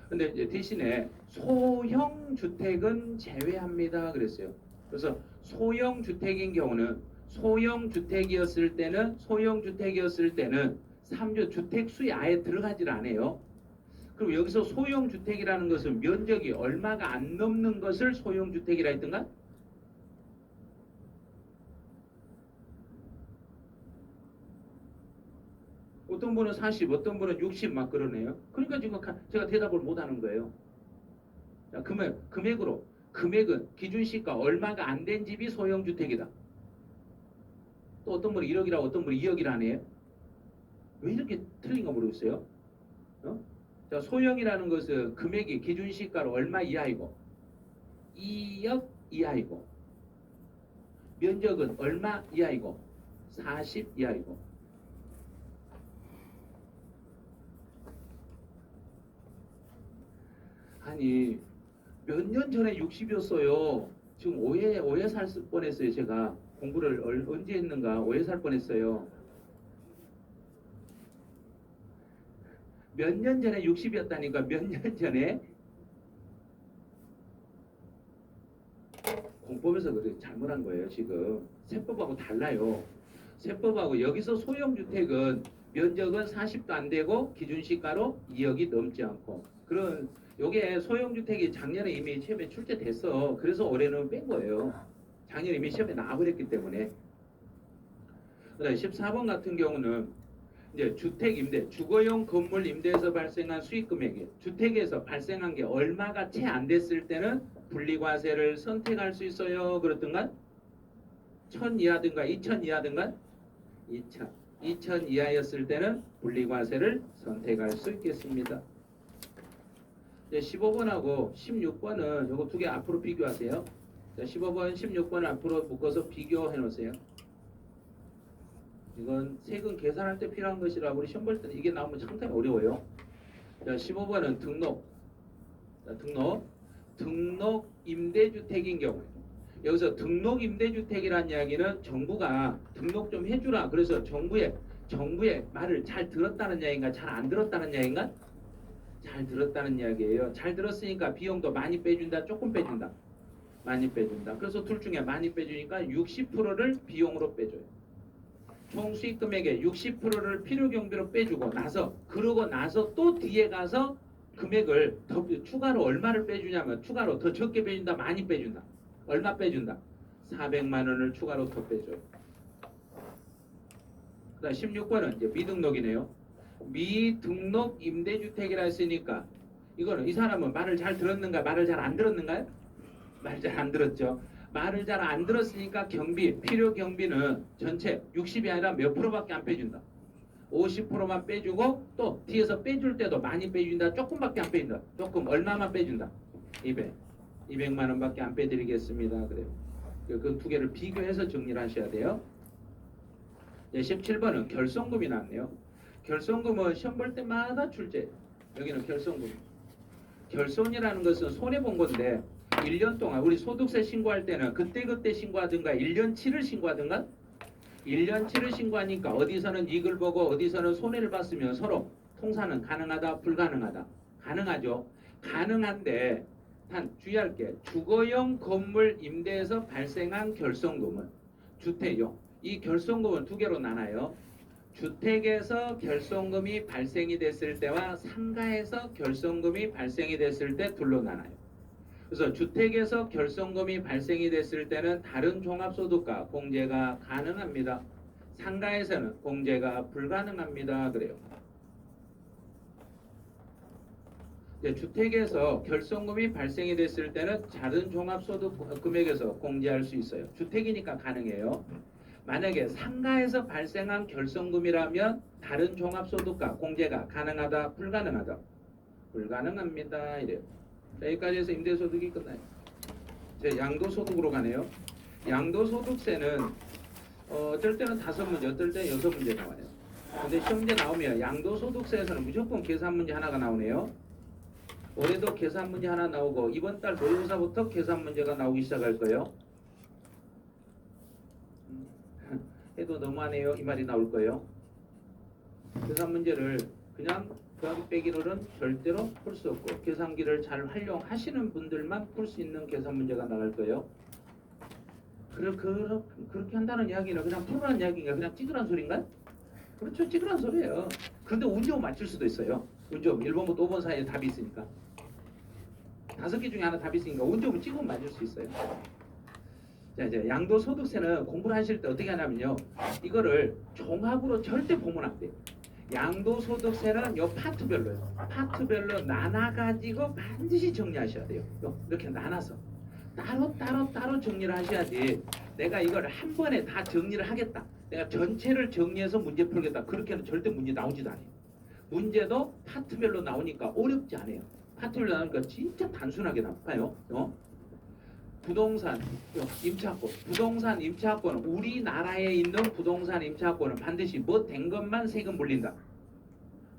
근데 이제 대신에 소형 주택은 제외합니다. 그랬어요. 그래서 소형 주택인 경우는 소형 주택이었을 때는 3주 주택 수에 아예 들어가질 않아요. 그럼 여기서 소형 주택이라는 것은 면적이 얼마가 안 넘는 것을 소형 주택이라 했던가? 어떤 분은 40, 어떤 분은 60 막 그러네요. 그러니까 지금 제가 대답을 못 하는 거예요. 자, 금액은 기준시가 얼마가 안 된 집이 소형주택이다. 또 어떤 분은 1억이라 어떤 분은 2억이라 하네요. 왜 이렇게 틀린가 모르겠어요. 자, 소형이라는 것은 금액이 기준시가로 얼마 이하이고 2억 이하이고 면적은 얼마 이하이고 40 이하이고. 아니 몇 년 전에 60이었어요. 지금 오해 살 뻔했어요. 제가 공부를 언제 했는가 오해 살 뻔했어요. 몇 년 전에 60이었다니까. 몇 년 전에 공법에서 그래 잘못한 거예요. 지금 세법하고 달라요. 세법하고 여기서 소형주택은 면적은 40도 안 되고 기준시가로 2억이 넘지 않고 그런 요게 소형주택이 작년에 이미 시험에 출제됐어. 그래서 올해는 뺀 거예요. 작년에 이미 시험에 나와버렸기 때문에. 그다음에 14번 같은 경우는 이제 주택 임대, 주거용 건물 임대에서 발생한 수익 금액이 주택에서 발생한 게 얼마가 채 안 됐을 때는 분리과세를 선택할 수 있어요. 그렇던가? 1000 이하든가 2000 이하든가? 2000 이하였을 때는 분리과세를 선택할 수 있겠습니다. 15번하고 16번은 요거 두 개 앞으로 비교하세요. 자, 15번, 16번 앞으로 묶어서 비교해 놓으세요. 이건 세금 계산할 때 필요한 것이라 우리 시험 볼 때는 이게 나오면 상당히 어려워요. 자, 15번은 등록. 자, 등록 임대주택인 경우에 여기서 등록 임대주택이라는 이야기는 정부가 등록 좀 해주라. 그래서 정부의 말을 잘 들었다는 이야기인가 잘 안 들었다는 이야기인가? 잘 들었다는 이야기예요. 잘 들었으니까 비용도 많이 빼준다, 조금 빼준다. 많이 빼준다. 그래서 둘 중에 많이 빼주니까 60%를 비용으로 빼줘요. 총 수익 금액의 60%를 필요 경비로 빼주고 나서 그러고 나서 또 뒤에 가서 금액을 더 추가로 얼마를 빼주냐면 추가로 더 적게 빼준다, 많이 빼준다. 얼마 빼준다? 400만 원을 추가로 더 빼줘요. 그다음 16번은 이제 미등록이네요. 미등록 임대주택이라 했으니까 이거는 이 사람은 말을 잘 들었는가 말을 잘 안 들었는가요? 말 잘 안 들었죠. 말을 잘 안 들었으니까 필요 경비는 전체 60이 아니라 몇 프로밖에 안 빼준다. 50%만 빼주고 또 뒤에서 빼줄 때도 많이 빼준다. 조금밖에 안 빼준다. 조금 얼마만 빼준다. 200만 원밖에 안 빼드리겠습니다. 그래요. 그 두 개를 비교해서 정리를 하셔야 돼요. 17번은 결손금이 나왔네요. 결손금은 시험 볼 때마다 출제. 여기는 결손금. 결손이라는 것은 손해본 건데 1년 동안 우리 소득세 신고할 때는 그때 신고하든가 1년치를 신고하든가 1년치를 신고하니까 어디서는 이익을 보고 어디서는 손해를 봤으면 서로 통사는 가능하다 불가능하다. 가능하죠. 가능한데 단 주의할 게 주거용 건물 임대에서 발생한 결손금은 주택용. 이 결손금은 두 개로 나눠요. 주택에서 결손금이 발생이 됐을 때와 상가에서 결손금이 발생이 됐을 때 둘로 나눠요. 그래서 주택에서 결손금이 발생이 됐을 때는 다른 종합소득과 공제가 가능합니다. 상가에서는 공제가 불가능합니다. 그래요. 주택에서 결손금이 발생이 됐을 때는 다른 종합소득 금액에서 공제할 수 있어요. 주택이니까 가능해요. 만약에 상가에서 발생한 결손금이라면 다른 종합소득과 공제가 가능하다 불가능하다. 불가능합니다. 이래요. 자, 여기까지 해서 임대소득이 끝나요. 이제 양도소득으로 가네요. 양도소득세는 어쩔 때는 5문제, 어떨 때는 6문제 나와요. 근데 시험 문제 나오면 양도소득세에서는 무조건 계산 문제 하나가 나오네요. 올해도 계산 문제 하나 나오고 이번 달 모의고사부터 계산 문제가 나오기 시작할 거예요. 해도 너무하네요. 이 말이 나올 거예요. 계산 문제를 그냥 더하기 빼기로는 절대로 풀 수 없고 계산기를 잘 활용하시는 분들만 풀 수 있는 계산 문제가 나갈 거예요. 그렇게 한다는 이야기는 그냥 풀으라는 이야기인가? 그냥 찍으라는 소리인가? 그렇죠. 찍으라는 소리예요. 그런데 운 좋으면 맞출 수도 있어요. 운 좋으면 1번부터 5번 사이에 답이 있으니까. 5개 중에 하나 답이 있으니까 운 좋으면 찍으면 맞을 수 있어요. 자, 이제 양도소득세는 공부를 하실 때 어떻게 하냐면요. 이거를 종합으로 절대 보면 안 돼요. 양도소득세는 요 파트별로요. 파트별로 나눠가지고 반드시 정리하셔야 돼요. 이렇게 나눠서 따로 정리를 하셔야지. 내가 이걸 한 번에 다 정리를 하겠다. 내가 전체를 정리해서 문제 풀겠다. 그렇게는 절대 문제 나오지도 않아요. 문제도 파트별로 나오니까 어렵지 않아요. 파트별로 나오니까 진짜 단순하게 나와요. 부동산 임차권, 부동산 임차권은 우리나라에 있는 부동산 임차권은 반드시 뭐 된 것만 세금 물린다.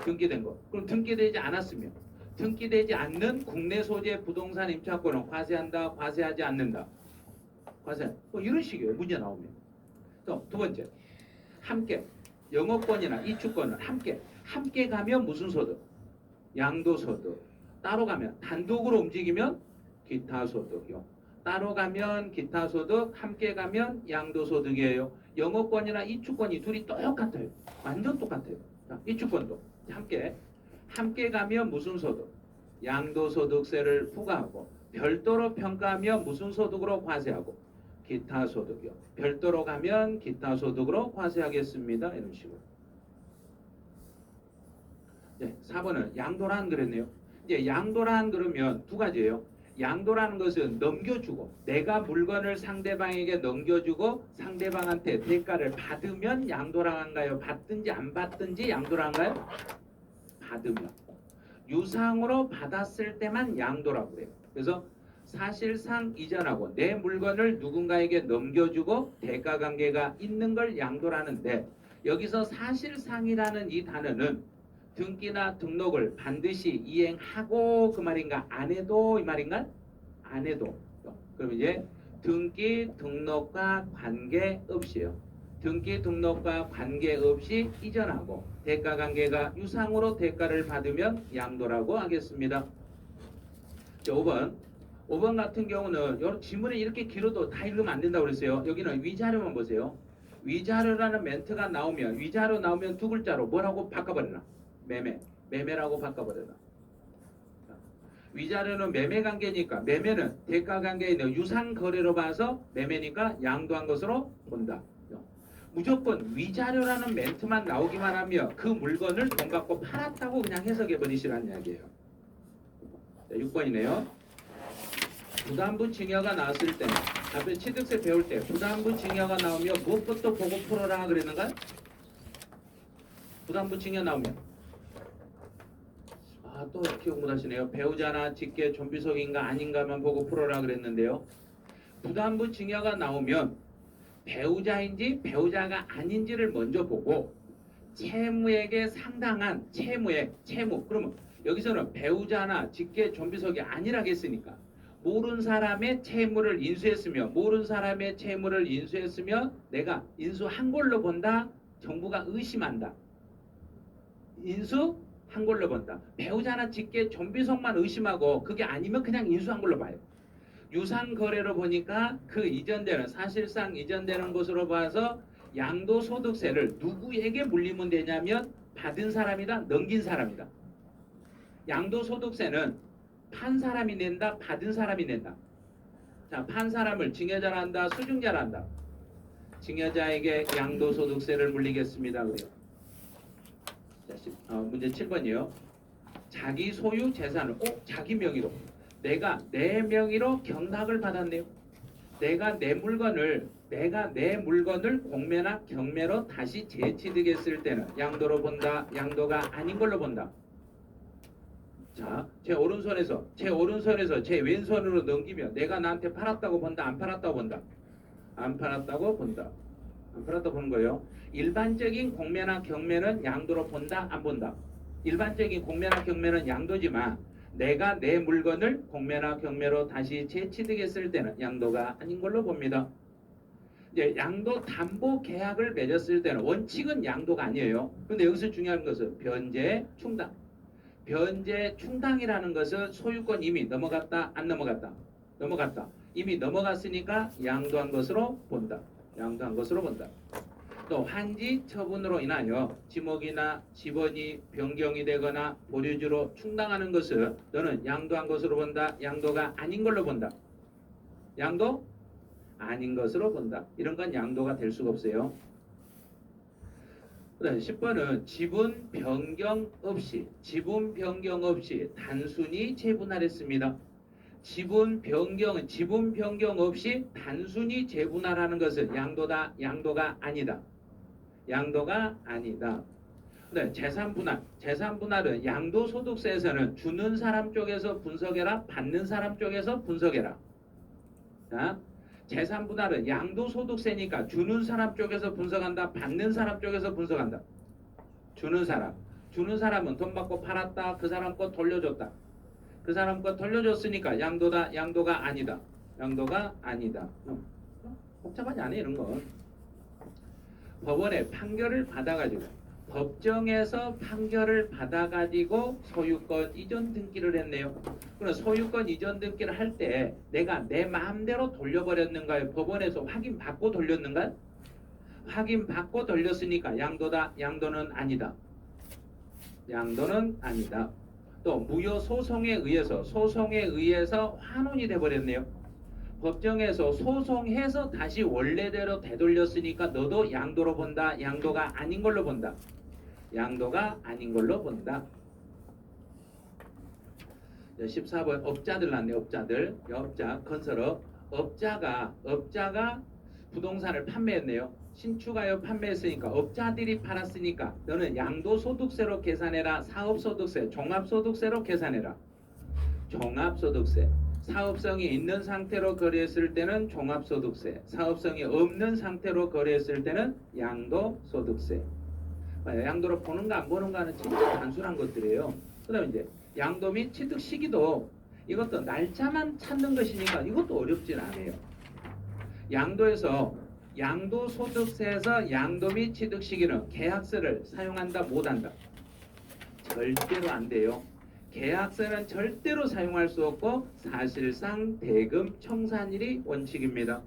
등기된 거. 그럼 등기되지 않았으면 등기되지 않는 국내 소재 부동산 임차권은 과세한다, 과세하지 않는다. 과세. 이런 식이에요. 문제 나오면. 또 두 번째, 함께 영업권이나 이주권은 함께 가면 무슨 소득? 양도소득. 따로 가면 단독으로 움직이면 기타소득이요. 따로 가면 기타소득, 함께 가면 양도소득이에요. 영업권이나 이주권이 둘이 똑같아요. 완전 똑같아요. 자, 이주권도 함께 가면 무슨 소득? 양도소득세를 부과하고 별도로 평가하면 무슨 소득으로 과세하고? 기타소득이요. 별도로 가면 기타소득으로 과세하겠습니다. 이런 식으로. 네, 4번은 양도란 그랬네요. 이제 양도란 그러면 두 가지예요. 양도라는 것은 넘겨주고 내가 물건을 상대방에게 넘겨주고 상대방한테 대가를 받으면 양도랑한가요? 받든지 안 받든지 양도랑한가요? 받으면. 유상으로 받았을 때만 양도라고 해요. 그래서 사실상 이전하고 내 물건을 누군가에게 넘겨주고 대가관계가 있는 걸 양도라는데 여기서 사실상이라는 이 단어는 등기나 등록을 반드시 이행하고 그 말인가? 안 해도 이 말인가? 안 해도. 그럼 이제 등기 등록과 관계없이요. 등기 등록과 관계없이 이전하고 대가관계가 유상으로 대가를 받으면 양도라고 하겠습니다. 자, 5번 같은 경우는 여러 지문에 이렇게 길어도 다 읽으면 안 된다고 그랬어요. 여기는 위자료만 보세요. 위자료라는 멘트가 나오면 위자료 나오면 두 글자로 뭐라고 바꿔버리나? 매매라고 바꿔버려라. 위자료는 매매관계니까 매매는 대가관계에 있는 유상거래로 봐서 매매니까 양도한 것으로 본다. 무조건 위자료라는 멘트만 나오기만 하면 그 물건을 돈 받고 팔았다고 그냥 해석해 버리시라는 이야기예요. 자, 6번이네요. 부담부 증여가 나왔을 때 앞에 취득세 배울 때 부담부 증여가 나오면 무엇부터 보고 풀어라 그랬는가? 부담부 증여 나오면 또 기억 못하시네요. 배우자나 직계 존비속인가 아닌가만 보고 풀어라 그랬는데요. 부담부 증여가 나오면 배우자인지 배우자가 아닌지를 먼저 보고 채무에게 상당한 채무 그러면 여기서는 배우자나 직계 존비속이 아니라겠으니까 모르는 사람의 채무를 인수했으며 모르는 사람의 채무를 인수했으며 내가 인수한 걸로 본다. 정부가 의심한다. 인수한 걸로 본다. 배우자나 직계 존비속만 의심하고 그게 아니면 그냥 인수한 걸로 봐요. 유상 거래로 보니까 그 이전되는 사실상 이전되는 것으로 봐서 양도소득세를 누구에게 물리면 되냐면 받은 사람이다, 넘긴 사람이다. 양도소득세는 판 사람이 낸다, 받은 사람이 낸다. 자, 판 사람을 증여자라 한다, 수증자라 한다. 증여자에게 양도소득세를 물리겠습니다. 그래요. 자, 문제 7번이요. 자기 소유 재산을 자기 명의로 내가 내 명의로 경락을 받았네요. 내가 내 물건을 공매나 경매로 다시 재취득했을 때는 양도로 본다, 양도가 아닌 걸로 본다. 자, 제 오른손에서 제 왼손으로 넘기면 내가 나한테 팔았다고 본다, 안 팔았다고 본다. 안 팔았다고 본다. 안 팔았다고 보는 거예요. 일반적인 공매나 경매는 양도로 본다, 안 본다. 일반적인 공매나 경매는 양도지만 내가 내 물건을 공매나 경매로 다시 재취득했을 때는 양도가 아닌 걸로 봅니다. 이제 양도 담보 계약을 맺었을 때는 원칙은 양도가 아니에요. 근데 여기서 중요한 것은 변제 충당. 변제 충당이라는 것은 소유권 이미 넘어갔다, 안 넘어갔다? 넘어갔다. 이미 넘어갔으니까 양도한 것으로 본다. 양도한 것으로 본다. 또 환지 처분으로 인하여 지목이나 지번이 변경이 되거나 보류주로 충당하는 것을 너는 양도한 것으로 본다, 양도가 아닌 걸로 본다. 양도 아닌 것으로 본다. 이런 건 양도가 될 수가 없어요. 그다음 10번은 지분 변경 없이 단순히 재분할했습니다. 지분 변경 없이 단순히 재분할하는 것은 양도다, 양도가 아니다. 양도가 아니다. 네, 재산분할은 양도소득세에서는 주는 사람 쪽에서 분석해라, 받는 사람 쪽에서 분석해라. 자, 재산분할은 양도소득세니까 주는 사람 쪽에서 분석한다, 받는 사람 쪽에서 분석한다. 주는 사람은 돈 받고 팔았다, 그 사람 거 돌려줬다. 그 사람 거 돌려줬으니까 양도다, 양도가 아니다. 양도가 아니다. 복잡하지 않아요, 이런 건. 법원에 판결을 받아가지고 법정에서 판결을 받아가지고 소유권 이전 등기를 했네요. 그럼 소유권 이전 등기를 할 때 내가 내 마음대로 돌려버렸는가요? 법원에서 확인받고 돌렸는가요? 확인받고 돌렸으니까 양도다, 양도는 아니다. 양도는 아니다. 또 무효 소송에 의해서 환원이 돼버렸네요. 법정에서 소송해서 다시 원래대로 되돌렸으니까 너도 양도로 본다, 양도가 아닌 걸로 본다. 양도가 아닌 걸로 본다. 14번 업자들 났네. 업자들. 업자, 건설업. 업자가 부동산을 판매했네요. 신축하여 판매했으니까 업자들이 팔았으니까 너는 양도소득세로 계산해라. 사업소득세, 종합소득세로 계산해라. 종합소득세. 사업성이 있는 상태로 거래했을 때는 종합소득세, 사업성이 없는 상태로 거래했을 때는 양도소득세. 양도로 보는가 안 보는가는 진짜 단순한 것들이에요. 그 다음에 이제 양도 및 취득 시기도 이것도 날짜만 찾는 것이니까 이것도 어렵진 않아요. 양도소득세에서 양도 및 취득 시기는 계약서를 사용한다, 못한다? 절대로 안 돼요. 계약서는 절대로 사용할 수 없고 사실상 대금 청산일이 원칙입니다.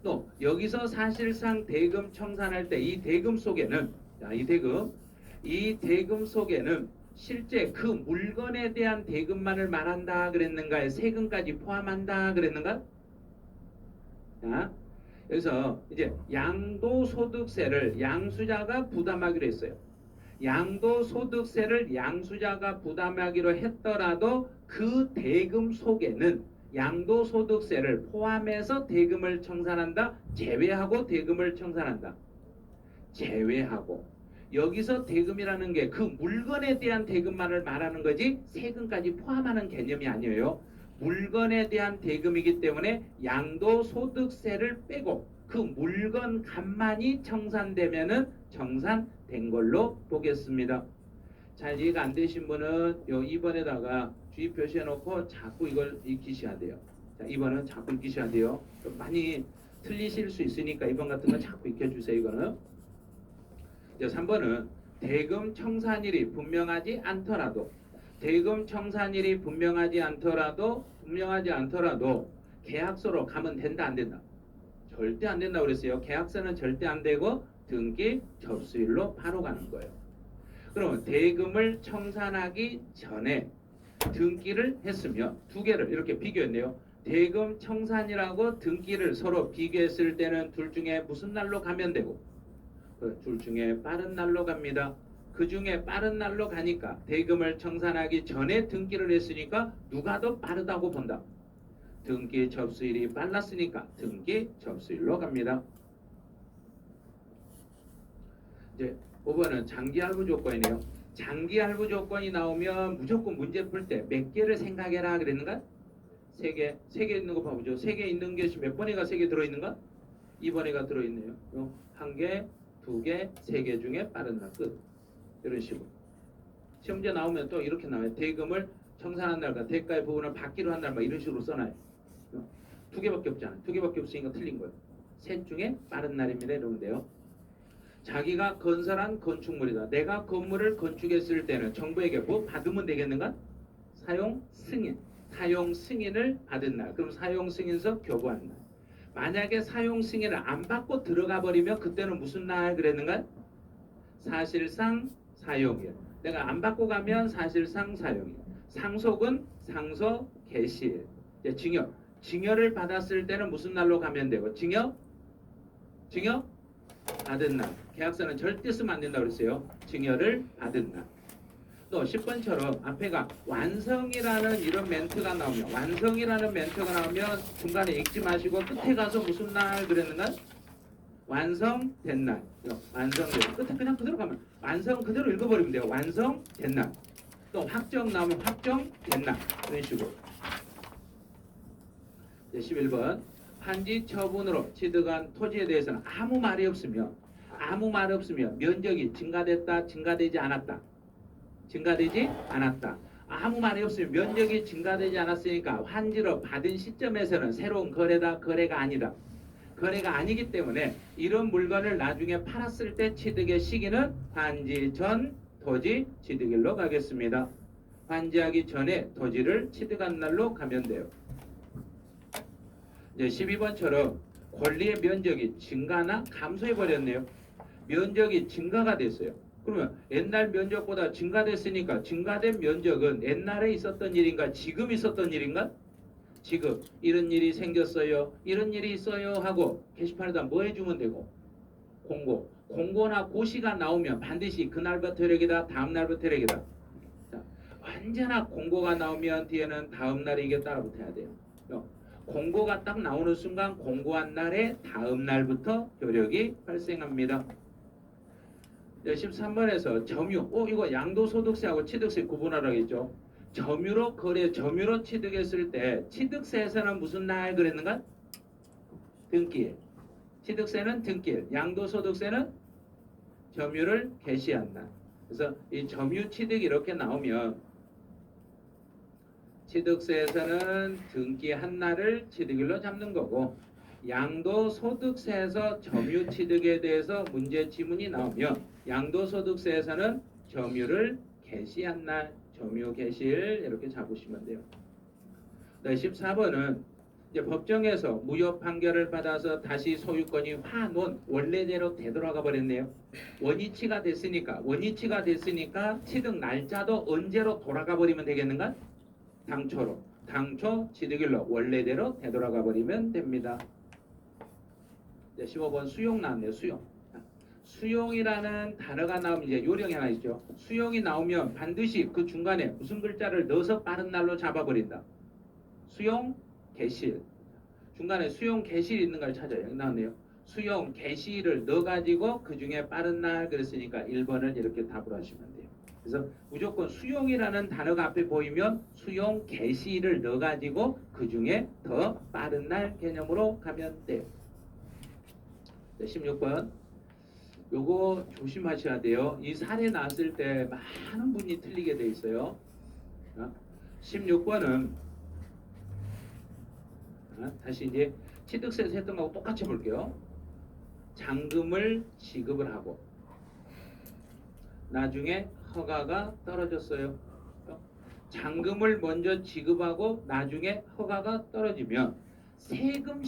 또 여기서 사실상 대금 청산할 때 이 대금 속에는 실제 그 물건에 대한 대금만을 말한다 그랬는가요? 세금까지 포함한다 그랬는가? 자, 그래서 이제 양도소득세를 양수자가 부담하기로 했어요. 양도소득세를 양수자가 부담하기로 했더라도 그 대금 속에는 양도소득세를 포함해서 대금을 청산한다, 제외하고 대금을 청산한다. 제외하고. 여기서 대금이라는 게 그 물건에 대한 대금만을 말하는 거지 세금까지 포함하는 개념이 아니에요. 물건에 대한 대금이기 때문에 양도소득세를 빼고 그 물건 값만이 청산되면은 청산된 걸로 보겠습니다. 잘 이해가 안 되신 분은 요 2번에다가 주의 표시해 놓고 자꾸 이걸 익히셔야 돼요. 자, 2번은 자꾸 익히셔야 돼요. 많이 틀리실 수 있으니까 2번 같은 건 자꾸 익혀주세요. 이거는. 이제 3번은 대금 청산일이 분명하지 않더라도 계약서로 가면 된다 안 된다? 절대 안 된다고 그랬어요. 계약서는 절대 안 되고 등기 접수일로 바로 가는 거예요. 그러면 대금을 청산하기 전에 등기를 했으면 두 개를 이렇게 비교했네요. 대금 청산이라고 등기를 서로 비교했을 때는 둘 중에 무슨 날로 가면 되고 둘 중에 빠른 날로 갑니다. 그 중에 빠른 날로 가니까 대금을 청산하기 전에 등기를 했으니까 누가 더 빠르다고 본다. 등기 접수일이 빨랐으니까 등기 접수일로 갑니다. 이제 5번은 장기 할부 조건이네요. 장기 할부 조건이 나오면 무조건 문제 풀 때 몇 개를 생각해라 그랬는가? 3개. 3개 있는 거 봐보죠. 3개 있는 것이 몇 번에가 3개 들어있는가? 2번에가 들어있네요. 1개, 2개, 3개 중에 빠른 날 끝. 이런 식으로. 시험제 나오면 또 이렇게 나와요. 대금을 청산한 날과 대가의 부분을 받기로 한 날 막 이런 식으로 써놔요. 2개밖에 없잖아요. 2개밖에 없으니까 틀린 거예요. 셋 중에 빠른 날입니다. 이러면 돼요. 자기가 건설한 건축물이다. 내가 건물을 건축했을 때는 정부에게 뭐 받으면 되겠는가? 사용 승인. 사용 승인을 받은 날. 그럼 사용 승인서 교부한 날. 만약에 사용 승인을 안 받고 들어가 버리면 그때는 무슨 날 그랬는가? 사실상 사용일. 내가 안 받고 가면 사실상 사용일. 상속은 상속 개시일. 증여. 증여를 받았을 때는 무슨 날로 가면 되고 증여 받은 날. 계약서는 절대 쓰면 안 된다고 그랬어요. 증여를 받은 날. 또 10번처럼 앞에가 완성이라는 이런 멘트가 나오면 중간에 읽지 마시고 끝에 가서 무슨 날 그랬는가? 완성된 날. 완성된 끝에 그냥 그대로 가면 완성 그대로 읽어버리면 돼요. 완성된 날. 또 확정 나오면 확정된 날. 이런 식으로. 11번 한지 처분으로 취득한 토지에 대해서는 아무 말이 없으면 면적이 증가되지 않았다. 아무 말이 없으면 면적이 증가되지 않았으니까 환지로 받은 시점에서는 새로운 거래가 아니다. 거래가 아니기 때문에 이런 물건을 나중에 팔았을 때 취득의 시기는 환지 전 토지 취득일로 가겠습니다. 환지하기 전에 토지를 취득한 날로 가면 돼요. 이제 12번처럼 권리의 면적이 증가나 감소해 버렸네요. 면적이 증가가 됐어요. 그러면 옛날 면적보다 증가됐으니까 증가된 면적은 옛날에 있었던 일인가 지금 있었던 일인가? 지금 이런 일이 생겼어요. 이런 일이 있어요 하고 게시판에다 뭐 해주면 되고 공고나 고시가 나오면 반드시 그날부터 력이다 다음 날부터 력이다. 언제나 공고가 나오면 뒤에는 다음 날이 따라 붙어야 돼요. 공고가 딱 나오는 순간 공고한 날에 다음 날부터 효력이 발생합니다. 13번에서 점유, 이거 양도소득세하고 취득세 구분하라고 했죠. 점유로 취득했을 때 취득세에서는 무슨 날 그랬는가? 등기일. 취득세는 등기일. 양도소득세는 점유를 개시한 날. 그래서 이 점유 취득이 이렇게 나오면 취득세에서는 등기한 날을 취득일로 잡는 거고 양도소득세에서 점유취득에 대해서 문제 지문이 나오면 양도소득세에서는 점유를 개시한 날, 점유 개시일 이렇게 잡으시면 돼요. 14번은 이제 법정에서 무효 판결을 받아서 다시 소유권이 환원 원래대로 되돌아가 버렸네요. 원위치가 됐으니까 취득 날짜도 언제로 돌아가 버리면 되겠는가? 당초 취득일로 원래대로 되돌아가 버리면 됩니다. 15번 수용 나왔네요. 수용이라는 단어가 나오면 이제 요령이 하나 있죠. 수용이 나오면 반드시 그 중간에 무슨 글자를 넣어서 빠른 날로 잡아버린다. 수용 개시일. 중간에 수용 개시일 있는 걸 찾아요. 여기 나왔네요. 수용 개시일을 넣어가지고 그 중에 빠른 날 그랬으니까 1번을 이렇게 답을 하시면 돼요. 그래서 무조건 수용이라는 단어가 앞에 보이면 수용 개시일을 넣어가지고 그 중에 더 빠른 날 개념으로 가면 돼요. 16번 요거 조심하셔야 돼요. 이 사례 나왔을 때 많은 분이 틀리게 돼 있어요. 16번은 다시 이제 취득세에서 했던 거하고 똑같이 볼게요. 잔금을 지급을 하고 나중에 허가가 떨어졌어요. 잔금을 먼저 지급하고 나중에 허가가 떨어지면 세금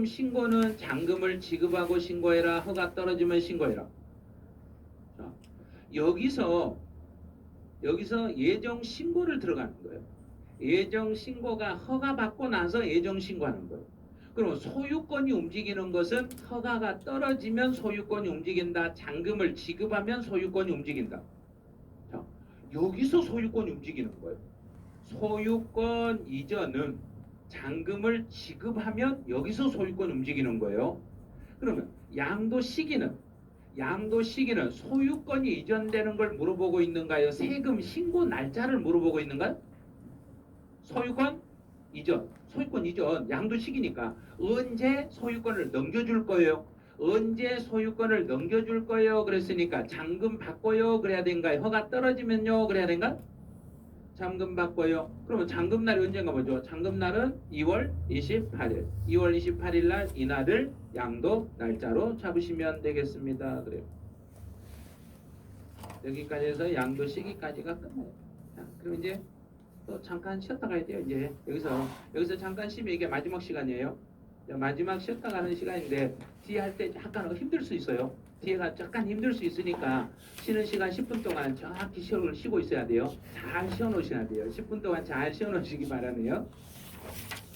신고는 잔금을 지급하고 신고해라, 허가 떨어지면 신고해라. 자, 여기서 예정 신고를 들어가는 거예요. 예정 신고가 허가 받고 나서 예정 신고하는 거예요. 그럼 소유권이 움직이는 것은 허가가 떨어지면 소유권이 움직인다. 잔금을 지급하면 소유권이 움직인다. 자, 여기서 소유권이 움직이는 거예요. 소유권 이전은 잔금을 지급하면 여기서 소유권이 움직이는 거예요. 그러면 양도 시기는 소유권이 이전되는 걸 물어보고 있는가요? 세금 신고 날짜를 물어보고 있는가요? 소유권 이전 양도 시기니까 언제 소유권을 넘겨줄 거예요? 언제 소유권을 넘겨줄 거예요? 그랬으니까 잔금 받고요 그래야 된가요? 허가 떨어지면요 그래야 된가? 잔금 받고요. 그러면 잔금날이 언제인가 보죠. 잔금날은 2월 28일. 2월 28일 날 이날을 양도 날짜로 잡으시면 되겠습니다. 그래요. 여기까지 해서 양도 시기까지가 끝나요. 자, 그럼 이제 또 잠깐 쉬었다 가야 돼요. 이제 여기서 잠깐 쉬면 이게 마지막 시간이에요. 마지막 쉬었다 가는 시간인데 뒤에 할 때 약간 힘들 수 있어요. 뒤에가 약간 힘들 수 있으니까 쉬는 시간 10분 동안 정확히 쉬고 있어야 돼요. 잘 쉬어 놓으셔야 돼요. 10분 동안 잘 쉬어 놓으시기 바라네요.